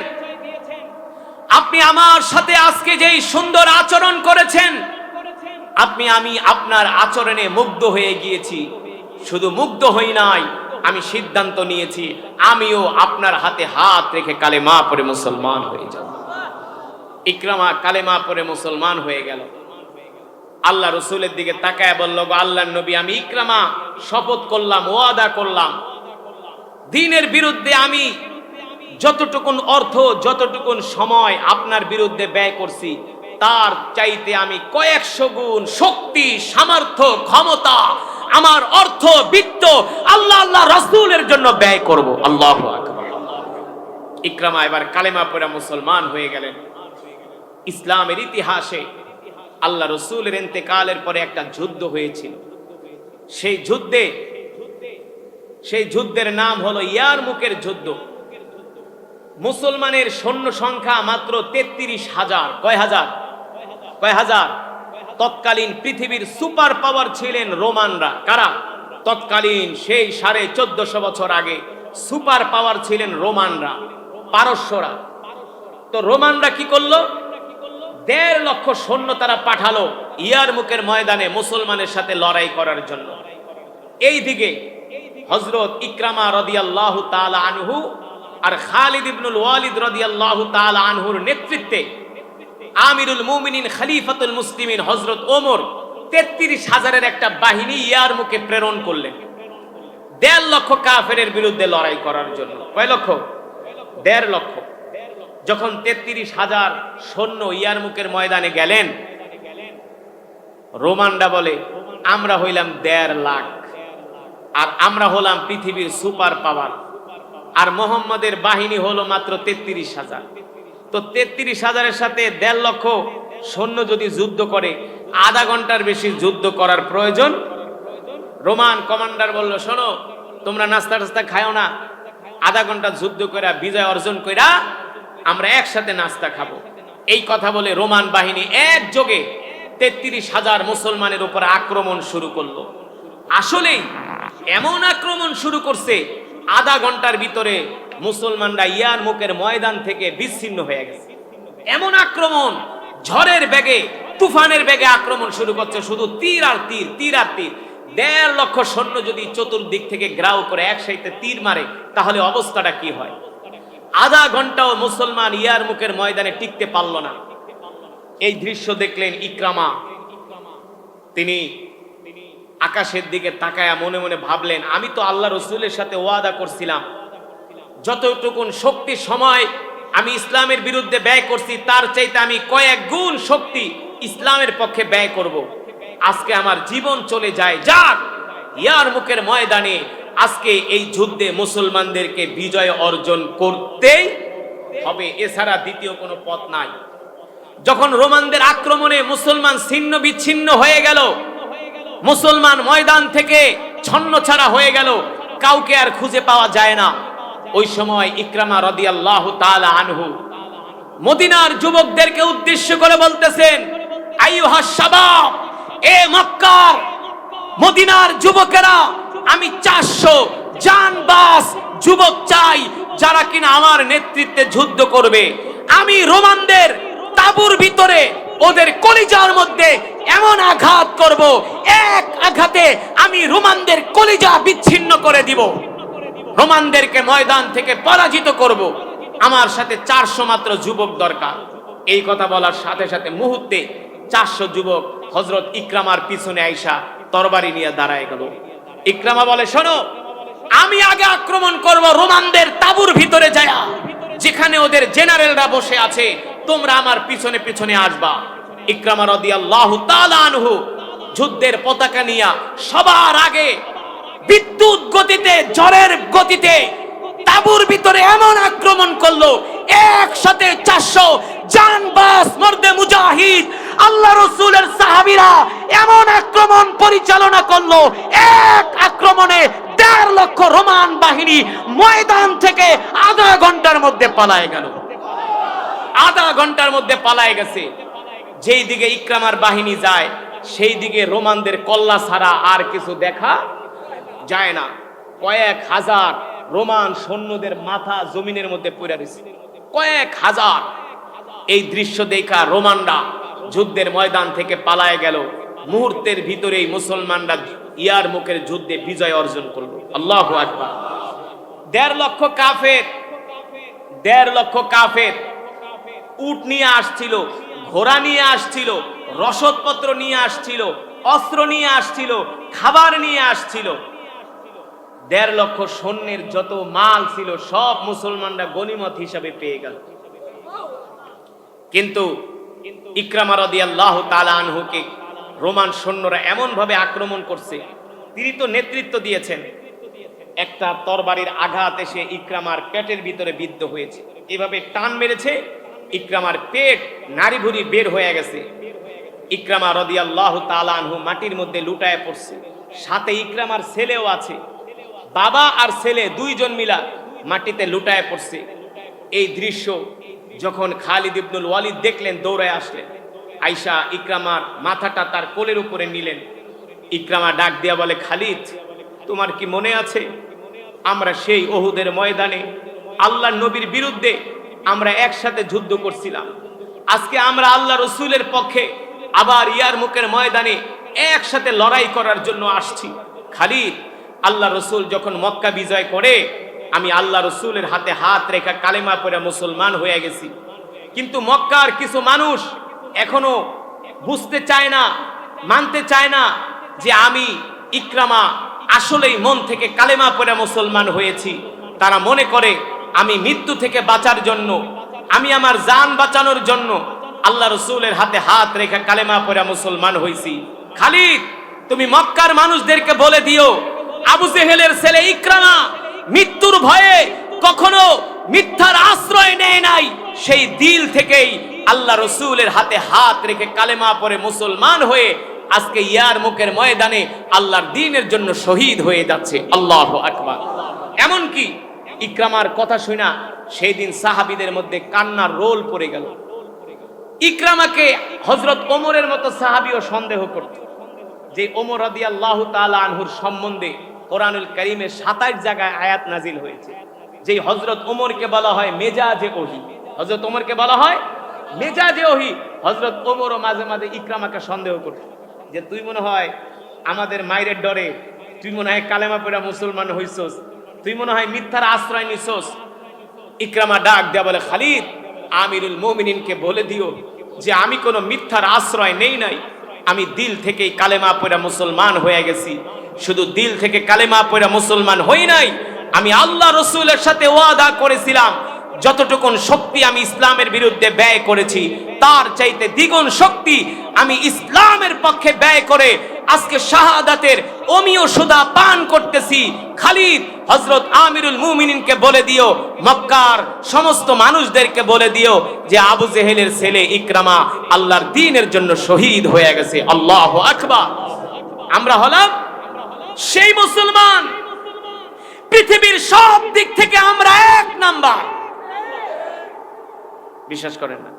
আপনি আমার সাথে আজকে যেই সুন্দর আচরণ করেছেন, আমি আপনার আচরণে মুগ্ধ হয়ে গিয়েছি। শুধু মুগ্ধ হই নাই, আমি সিদ্ধান্ত নিয়েছি আমিও আপনার হাতে হাত রেখে কালেমা পড়ে মুসলমান হয়ে যাব। ইকরামা কালেমা পড়ে মুসলমান হয়ে গেল। আল্লাহ রসুলের দিকে তাকায় বলল, গো আল্লাহর নবী, আমি ইকরামা শপথ করলাম, ওয়াদা করলাম, দ্বীনের বিরুদ্ধে আমি যতটুকুন অর্থ, যতটুকুন সময় আপনার বিরুদ্ধে ব্যয় করছি, তার চাইতে আমি কয়েকশো গুণ শক্তি, সামর্থ্য, ক্ষমতা, আমার অর্থ, বিত্ত আল্লাহ আল্লাহ রাসূলের জন্য ব্যয় করব। আল্লাহু আকবার। ইকরামা এবার কালেমা পড়ে মুসলমান হয়ে গেলেন। ইসলামের ইতিহাসে আল্লাহ রসুলের ইন্তেকালের পরে একটা যুদ্ধ হয়েছিল। সেই যুদ্ধের নাম হলো ইয়ারমুকের যুদ্ধ। মুসলমানের সৈন্য সংখ্যা মাত্র 33,000। কয় হাজার? তৎকালীন পৃথিবীর সুপার পাওয়ার ছিলেন রোমানরা। কারা? তৎকালীন সেই 1450 বছর আগে সুপার পাওয়ার ছিলেন রোমানরা, পারস্যরা। তো রোমানরা কি করলো? 1.5 লক্ষ সৈন্য তারা পাঠালো ইয়ারমুকের ময়দানে মুসলমানের সাথে লড়াই করার জন্য। এইদিকে হযরত ইকরামা রাদিয়াল্লাহু তাআলা আনহু আর খালিদ ইবনুল ওয়ালিদ রাদিয়াল্লাহু তাআলা আনহুর নেতৃত্বে আমিরুল মুমিনিন খলিফাতুল মুসলিমিন হযরত ওমর 33,000-এর একটা বাহিনী ইয়ারমুকে প্রেরণ করলেন 1.5 লক্ষ কাফেরের বিরুদ্ধে লড়াই করার জন্য। কয় লক্ষ? 1.5 লক্ষ। যখন 33,000 সৈন্য ইয়ারমুকের ময়দানে গেলেন, রোমানরা বলে, আমরা হইলাম 1.5 লাখ, আর আমরা হলাম পৃথিবীর সুপার পাওয়ার, আর মোহাম্মদের বাহিনী হলো মাত্র 33,000। তো 33,000-এর সাথে 1.5 লক্ষ সৈন্য যদি যুদ্ধ করে, আধা ঘন্টার বেশি যুদ্ধ করার প্রয়োজন। রোমান কমান্ডার বলল, শোনো, তোমরা নাস্তা টাস্তা খাও না, আধা ঘন্টা যুদ্ধ করে বিজয় অর্জন কইরা আমরা একসাথে নাস্তা খাবো। এই কথা বলে রোমান বাহিনী একযোগে 33,000 মুসলমানের উপর আক্রমণ শুরু করলো। আসলেই এমন আক্রমণ শুরু করছে, আধা ঘন্টার ভিতরে মুসলমানরা ইয়ারমুকের ময়দান থেকে বিচ্ছিন্ন হয়ে গেছে। এমন আক্রমণ, ঝড়ের বেগে, তুফানের বেগে আক্রমণ শুরু করছে, শুধু তীর আর তীর, তীর আর তীর। 1.5 লক্ষ সৈন্য যদি চতুর্দিক থেকে গ্রাউ করে একসাথে তীর মারে, তাহলে অবস্থাটা কি হয়? আধা ঘন্টাও মুসলমান ইয়ারমুকের ময়দানে টিকতে পারল না। এই দৃশ্য দেখলেন ইকরামা। তিনি আকাশের দিকে তাকায়া মনে মনে ভাবলেন, আমি তো আল্লাহ রসুলের সাথে ওয়াদা করছিলাম, যতটুকুন শক্তি সময় আমি ইসলামের বিরুদ্ধে ব্যয় করছি, তার চাইতে আমি কয়েক গুণ শক্তি ইসলামের পক্ষে ব্যয় করব। আজকে আমার জীবন চলে যায়, যাক, ইয়ারমুকের ময়দানে আজকে এই যুদ্ধে মুসলমানদেরকে বিজয় অর্জন করতেই হবে, এছাড়া দ্বিতীয় কোনো পথ নাই। যখন রোমানদের আক্রমণে মুসলমান ছিন্ন বিচ্ছিন্ন হয়ে গেল, মুসলমান ময়দান থেকে ছন্নছাড়া হয়ে গেল, কাউকে আর খুঁজে পাওয়া যায় না, ওই সময় ইকরামা রাদিয়াল্লাহু তাআলা আনহু মদিনার যুবকদেরকে উদ্দেশ্য করে বলতেছেন, আইয়ুহাস শাবাব, এ মক্কার মদিনার যুবকেরা, আমি 400 জানবাজ যুবক চাই, যারা কিনা আমার নেতৃত্বে যুদ্ধ করবে। আমি রোমানদের তাঁবুর ভিতরে ওদের কলিজার মধ্যে এমন আঘাত করব, এক আঘাতে আমি রোমানদের কলিজা বিচ্ছিন্ন করে দিব, রোমানদেরকে ময়দান থেকে পরাজিত করব। আমার সাথে 400 মাত্র যুবক দরকার। এই কথা বলার সাথে সাথে মুহূর্তে 400 যুবক হযরত ইকরামার পিছনে আইসা তরবারি নিয়ে দাঁড়ায় গেল। ইকরামা বলে, শোনো, আমি আগে আক্রমণ করব রোমানদের তাঁবুর ভিতরে যায়া, যেখানে ওদের জেনারেলরা বসে আছে, তোমরা আমার পিছনে পিছনে আসবা। ইকরামা রাদিয়াল্লাহু তাআলা আনহু যুদ্ধের পতাকা নিয়া সবার আগে বিদ্যুৎ গতিতে, ঝড়ের গতিতে তাঁবুর ভিতরে এমন আক্রমণ করলো, একসাথে 400 জানবাজ মর্দে মুজাহিদ আল্লাহ রাসূলের সাহাবীরা এমন আক্রমণ পরিচালনা করলো, এক আক্রমণে 1.5 লক্ষ রোমান বাহিনী ময়দান থেকে আধা ঘন্টার মধ্যে পালায় গেল। আধা ঘন্টার মধ্যে পালায় গেছে। যেই দিকে ইকরামার বাহিনী যায়, সেই দিকে রোমানদের কল্লা ছাড়া আর কিছু দেখা যায় না। কয়েক হাজার রোমান সৈন্যদের মাথা জমিনের মধ্যে পড়ে রয়েছে, কয়েক হাজার। এই দৃশ্য দেখা রোমানরা যুদ্ধের ময়দান থেকে পালায় গেল। মুহূর্তের ভিতরেই মুসলমানরা ইয়ারমুকের যুদ্ধে বিজয় অর্জন করলো। আল্লাহু আকবার। 1.5 লক্ষ কাফের, 1.5 লক্ষ কাফের উট নিয়ে আসছিল, ঘোড়া নিয়ে আসছিল, রসদপত্র নিয়ে আসছিল, অস্ত্র নিয়ে আসছিল, খাবার নিয়ে আসছিল। 1.5 লক্ষ সৈন্যের যত মাল ছিল সব মুসলমানরা গনিমত হিসাবে পেয়ে গেল। কিন্তু ইকরামা রাদিয়াল্লাহু তাআলা আনহুকে রোমান সৈন্যরা এমন ভাবে আক্রমণ করছে, তিনি তো নেতৃত্ব দিয়েছেন, একটা তরবারির আঘাত এসে ইকরামার পেটের ভিতরে বিদ্ধ হয়েছে। এভাবে টান মেরেছে, ইকরামার পেট নাড়িভুড়ি বের হয়ে গেছে। ইকরামা রাদিয়াল্লাহু তাআলা আনহু মাটির মধ্যে লুটায় পড়ছে, সাথে ইকরামার ছেলেও আছে। বাবা আর ছেলে দুইজন মিলা মাটিতে লুটায় পড়ছে। এই দৃশ্য যখন খালিদ ইবনুল ওয়ালিদ দেখলেন, দৌড়ায় আসলেন, আয়েশা ইকরামার মাথাটা তার কোলের উপরে নিলেন। ইকরামা ডাক দিয়া বলে, খালিদ, তোমার কি মনে আছে আমরা সেই উহুদের ময়দানে আল্লাহর নবীর বিরুদ্ধে আমরা একসাথে যুদ্ধ করছিলাম? আজকে আমরা আল্লাহ রসুলের পক্ষে আবার ইয়ারমুকের ময়দানে একসাথে লড়াই করার জন্য আসছি। খালিদ, আল্লাহ রসুল যখন মক্কা বিজয় করে আমি আল্লাহ রসুলের হাতে হাত রেখা কালেমা পড়ে মুসলমান হয়ে গেছি, কিন্তু মক্কার কিছু মানুষ এখনো বুঝতে চায় না, মানতে চায় না যে আমি ইকরামা আসলেই মন থেকে কালেমা পড়ে মুসলমান হয়েছি। তারা মনে করে আমি মৃত্যু থেকে বাঁচার জন্য, আমি আমার জান বাঁচানোর জন্য আল্লাহ রসুলের হাতে হাত রেখা কালেমা পড়ে মুসলমান হয়েছি। খালিদ, তুমি মক্কার মানুষদেরকে বলে দিও, আবু জেহেলের ছেলে ইকরামা মৃত্যুর ভয়ে কখনো মিথ্যার আশ্রয় নেয় নাই, সেই দিল থেকেই আল্লাহ রসুলের হাতে হাত রেখে কালেমা পড়ে মুসলমান হয়ে আজকে ইয়ারমুকের ময়দানে আল্লাহর দ্বীনের জন্য শহীদ হয়ে যাচ্ছে। আল্লাহু আকবার। এমনকি ইকরামার কথা শুনা সেই দিন সাহাবীদের মধ্যে কান্নার রোল পড়ে গেল। ইকরামাকে হযরত ওমরের মতো সাহাবীও সন্দেহ করত, যে ওমর রাদিয়াল্লাহু তাআলা আনহুর সম্বন্ধে কোরআনুল কারীমে 27 জায়গায় আয়াত নাজিল হয়েছে। যেই হযরত ওমরকে বলা হয় মেজাজে ওহী, হযরত ওমরকে বলা হয় মেজাজে ওহী। হযরত ওমরও মাঝে মাঝে ইকরামাকে সন্দেহ করত, যে তুই মনে হয় আমাদের মায়ের ডরে, তুই মনে হয় কালেমা পড়া মুসলমান হইছস, তুই মনে হয় মিথ্যার আশ্রয় নিছস। ইকরামা ডাক দেয়া বলে, খালিদ, আমিরুল মুমিনিনকে বলে দিও যে আমি কোনো মিথ্যার আশ্রয় নেই নাই, আমি দিল থেকেই কালেমা পড়া মুসলমান হয়ে গেছি। শুধু দিল থেকে কালেমা পড়া মুসলমান হই নাই, আমি আল্লাহ রসুলের সাথে ওয়াদা করেছিলাম যতটুকুন শক্তি আমি ইসলামের বিরুদ্ধে ব্যয় করেছি তার চাইতে দ্বিগুণ শক্তি আমি ইসলামের পক্ষে ব্যয় করে আজকে শাহাদাতের অমীয় সুধা পান করতেছি। খালিদ, হযরত আমিরুল মুমিনিনকে বলে দিও, মক্কার সমস্ত মানুষদেরকে বলে দিও যে আবু জেহেলের ছেলে ইকরামা আল্লাহর দ্বীনের জন্য শহীদ হয়ে গেছে। আল্লাহু আকবার। আমরা হলাম সেই মুসলমান, পৃথিবীর সব দিক থেকে আমরা 1 নাম্বার। বিশ্বাস করেন না?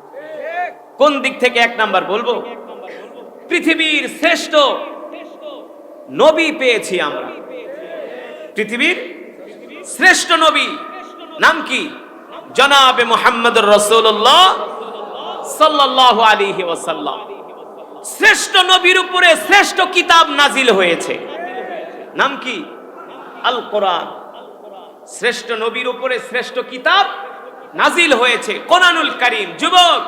কোন দিক থেকে 1 নাম্বার বলবো? পৃথিবীর শ্রেষ্ঠ নবী পেয়েছি আমরা। পৃথিবীর শ্রেষ্ঠ নবী নাম কি? জনাবে মুহাম্মদুর রাসূলুল্লাহ সাল্লাল্লাহু আলাইহি ওয়াসাল্লাম। শ্রেষ্ঠ নবীর উপরে শ্রেষ্ঠ কিতাব নাজিল হয়েছে, নাম কি? আল কোরআন। শ্রেষ্ঠ নবীর উপরে শ্রেষ্ঠ কিতাব নাজিল হয়েছে, কোরআনুল কারীম। যুবক,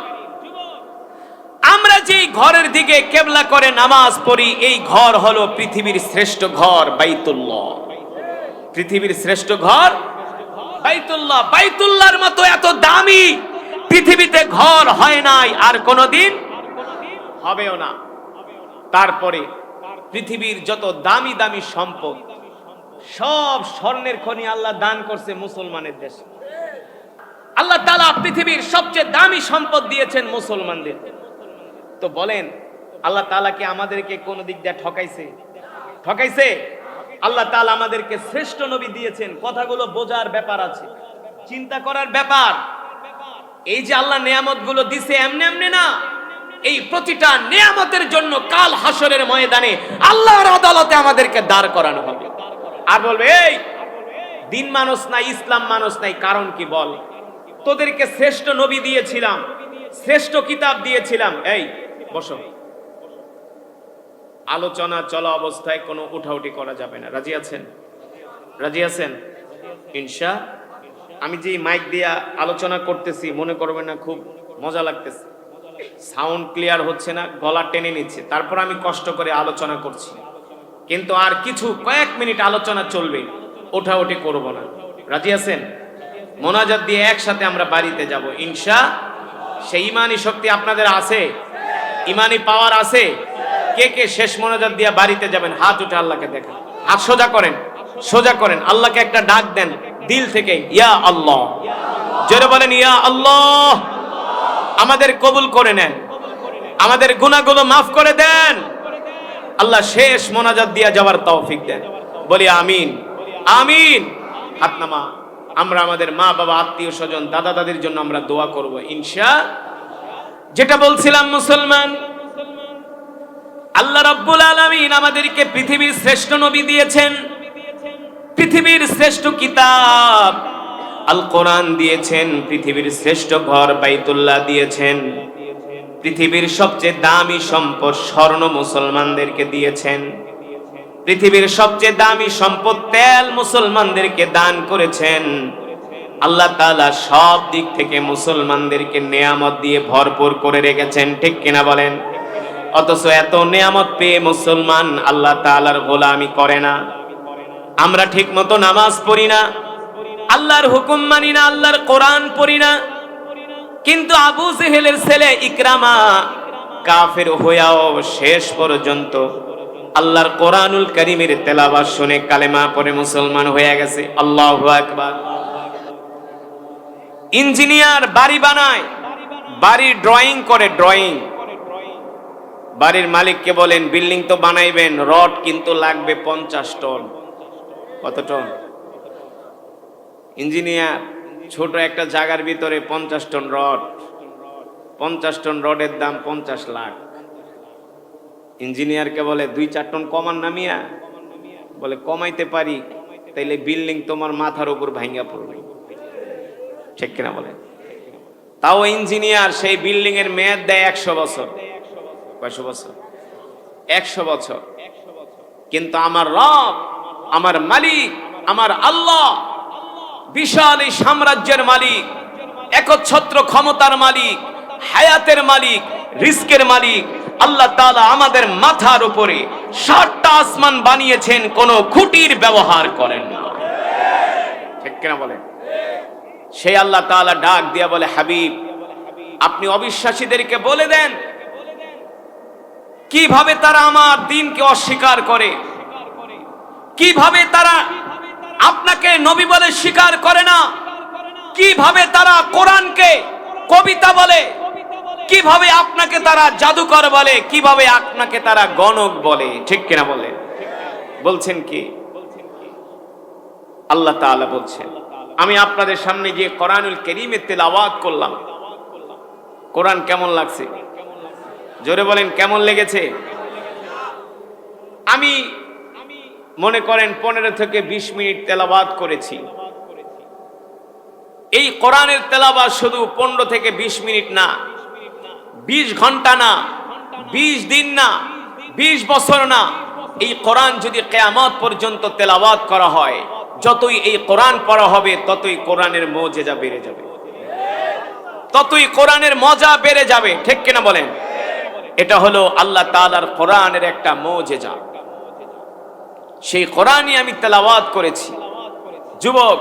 আমরা যেই ঘরের দিকে কেবলা করে নামাজ পড়ি, এই ঘর হলো পৃথিবীর শ্রেষ্ঠ ঘর, বাইতুল্লাহ। পৃথিবীর শ্রেষ্ঠ ঘর বাইতুল্লাহ। বাইতুল্লাহর মতো এত দামি পৃথিবীতে ঘর হয় নাই, আর কোনোদিন হবেও না। তারপরে পৃথিবীর যত দামি দামি সম্পদ সব স্বর্ণের খনি আল্লাহ দান করছে মুসলমানের দেশে। আল্লাহ তাআলা পৃথিবীর সবচেয়ে দামি সম্পদ দিয়েছেন মুসলমানদের। তো বলেন, আল্লাহ তাআলা কি আমাদেরকে কোন দিক দিয়ে ঠকাইছে? ঠকাইছে? আল্লাহ তাআলা আমাদেরকে শ্রেষ্ঠ নবী দিয়েছেন। কথাগুলো বোঝার ব্যাপার আছে, চিন্তা করার ব্যাপার। এই যে আল্লাহ নিয়ামতগুলো দিছে এমনি এমনি না, এই প্রতিটা নিয়ামতের জন্য কাল হাসরের ময়দানে আল্লাহর আদালতে আমাদেরকে দাঁড় করানো হবে। আর বলবে, এই দিন মানুষ নাই, ইসলাম মানুষ নাই, কারণ কি বল? তোদেরকে শ্রেষ্ঠ নবী দিয়েছিলাম, শ্রেষ্ঠ কিতাব দিয়েছিলাম। এই বসো, আলোচনা চলা অবস্থায় কোনো উঠাউঠি করা যাবে না। রাজি আছেন? রাজি আছেন ইনশা? আমি যে মাইক দিয়ে আলোচনা করতেছি মনে করবেন না খুব মজা লাগতেছে, সাউন্ড ক্লিয়ার হচ্ছে না, গলা টেনে নিচ্ছে, তারপর আমি কষ্ট করে আলোচনা করছি, কিন্তু আর কিছু কয়েক মিনিট আলোচনা চলবে, ওঠাউঠি করব না। রাজি আছেন? মোনাজাত দিয়ে একসাথে আমরা বাড়িতে যাব ইনশা। সেই ইমানি শক্তি আপনাদের আছে? ইমানি পাওয়ার আছে? কে কে শেষ মোনাজাত দিয়ে বাড়িতে যাবেন? হাত উঠে আল্লাহকে দেখেন, হাত সোজা করেন, সোজা করেন, আল্লাহকে একটা ডাক দেন দিল থেকে, ইয়া আল্লাহ। জোরে বলেন ইয়া আল্লাহ। আমাদের কবুল করে নেন, আমাদের গুনাহগুলো মাফ করে দেন, আল্লাহ শেষ মোনাজাত দিয়ে যাওয়ার তৌফিক দেন। বলি আমিন, আমিন। হাত নামা। আমরা আমাদের মা বাবা, আত্মীয় স্বজন, দাদা দাদির জন্য আমরা দোয়া করব ইনশা। যেটা বলছিলাম, মুসলমান, আল্লাহ রাব্বুল আলামিন আমাদেরকে পৃথিবীর শ্রেষ্ঠ নবী দিয়েছেন, পৃথিবীর শ্রেষ্ঠ কিতাব আল কোরআন দিয়েছেন, পৃথিবীর শ্রেষ্ঠ ঘর বাইতুল্লাহ দিয়েছেন, পৃথিবীর সবচেয়ে দামি সম্পদ স্বর্ণ মুসলমানদেরকে দিয়েছেন, পৃথিবীর সবচেয়ে দামি সম্পদ তেল মুসলমানদেরকে দান করেছেন। আল্লাহ তাআলা সব দিক থেকে মুসলমানদেরকে নেয়ামত দিয়ে ভরপুর করে রেখেছেন, ঠিক কিনা বলেন? অথচ এত নেয়ামত পেয়ে মুসলমান আল্লাহ তাআলার গোলামি করে না। আমরা ঠিক মতো নামাজ পড়ি না, আল্লাহর হুকুম মানি না, আল্লাহর কোরআন পড়ি না। কিন্তু আবু জেহেলের ছেলে ইকরামা কাফের হয়েও শেষ পর্যন্ত আল্লাহর কোরআনুল কারীমের তেলাওয়াত শুনে কালেমা পড়ে মুসলমান হয়ে গেছে। আল্লাহু আকবার। ইঞ্জিনিয়ার বাড়ি বানায়, বাড়ি ড্রয়িং করে, ড্রয়িং। বাড়ির মালিককে বলেন বিল্ডিং তো বানাইবেন, রড কিন্তু লাগবে 50 টন। কত টন? ইঞ্জিনিয়ার ছোট একটা জায়গার ভিতরে 50 টন রড, 50 টন রডের দাম 50 লাখ। ইঞ্জিনিয়ারকে বলে 2-4 টন কমান নামিয়া, বলে কমাইতে পারি, তাইলে বিল্ডিং তোমার মাথার উপর ভাঙা পড়বে, ঠিক কিনা বলে? তাও ইঞ্জিনিয়ার সেই বিল্ডিং এর মেয়াদ দেয় 100 বছর। কয়শো বছর? 100 বছর। কিন্তু আমার রব, আমার মালিক, আমার আল্লাহ বিশাল এই সাম্রাজ্যের মালিক, একচ্ছত্র ক্ষমতার মালিক, হায়াতের মালিক, রিস্কের মালিক আল্লাহ তাআলা আমাদের মাথার উপরে 7টা আসমান বানিয়েছেন, কোনো খুঁটির ব্যবহার করেন না, ঠিক কিনা বলেন? সেই আল্লাহ তাআলা ডাক দিয়া বলে, হাবিব আপনি অবিশ্বাসীদেরকে বলে দেন কিভাবে তারা আমার দ্বীনকে অস্বীকার করে, কিভাবে তারা আপনাকে নবী বলে স্বীকার করে না, কিভাবে তারা কোরআনকে কবিতা বলে, কিভাবে আপনাকে তারা জাদুকর বলে, কিভাবে আপনাকে তারা গণক বলে, ঠিক কিনা বলে? বলছেন কি? আল্লাহ তাআলা বলছেন, আমি আপনাদের সামনে যে কোরআনুল কারীমের তেলাওয়াত করলাম, কোরআন কেমন লাগছে? জোরে বলেন, কেমন লেগেছে? আমি মনে করেন 15 থেকে 20 মিনিট তেলাওয়াত করেছি। এই কোরআনের তেলাওয়াত শুধু 15 থেকে 20 মিনিট না, 20 ঘন্টা না, 20 দিন না, 20 বছর না। এই কোরআন যদি কিয়ামত পর্যন্ত তেলাওয়াত করা হয়, যতই এই কোরআন পড়া হবে ততই কোরআনের মুজিজা বেড়ে যাবে, ততই কোরআনের মজা বেড়ে যাবে, ঠিক কিনা বলেন? এটা হলো আল্লাহ তাআলার কোরআনের একটা মুজিজা। সেই কোরআনই আমি তেলাওয়াত করেছি। যুবক,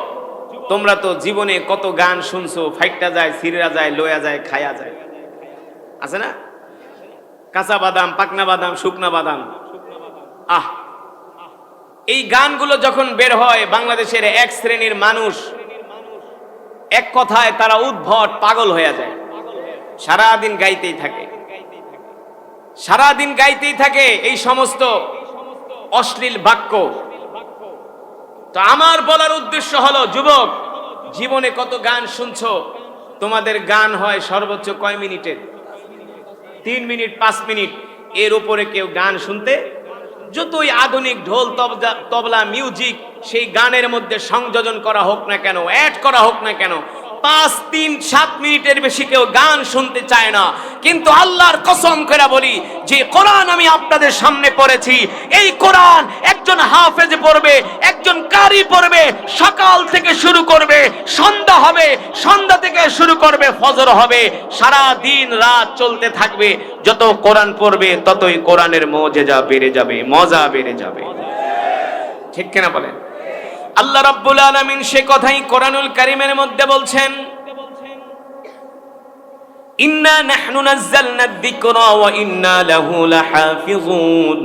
তোমরা তো জীবনে কত গান শুনছো, ফাইটটা যায়, ছিঁড়া যায়, লয়া যায়, খায়া যায়, আছে না? কাঁচা বাদাম, পাকনা বাদাম, শুকনা বাদাম। এই গানগুলো যখন বের হয়, বাংলাদেশের এক শ্রেণীর মানুষ, এক কথায় তারা উদ্ভট পাগল হয়ে যায়, সারাদিন গাইতেই থাকে, সারাদিন গাইতেই থাকে এই সমস্ত অশ্লীল বাক্য। তো আমার বলার উদ্দেশ্য হলো, যুবক, জীবনে কত গান শুনছো, তোমাদের গান হয় সর্বোচ্চ কয় মিনিটের? 3 মিনিট, 5 মিনিট। এর উপরে কেউ গান শুনতে, যতই আধুনিক ঢোল তবলা মিউজিক সেই গানের মধ্যে সংযোজন করা হোক না কেন, অ্যাড করা হোক না কেন, 5-3-7 মিনিটের বেশি কেউ গান শুনতে চায় না, কিন্তু আল্লাহর কসম করে বলি, যে কোরআন আমি আপনাদের সামনে পড়েছি, এই কোরআন একজন হাফেজ পড়বে, একজন কারি পড়বে, সকাল থেকে শুরু করবে, সন্ধ্যা হবে, সন্ধ্যা থেকে শুরু করবে, ফজর হবে, সারা দিন রাত চলতে থাকবে। যত কোরআন পড়বে ততই কোরআনের মুজিজা বেড়ে যাবে, মজা বেড়ে যাবে। ঠিক কিনা বলেন? আল্লাহ রাব্বুল আলামিন সে কথাই কোরআনুল কারীমের মধ্যে বলছেন, ইন্না নাহনু নাযালনা যিকরা ওয়া ইন্না লাহু লাহাফিজুন।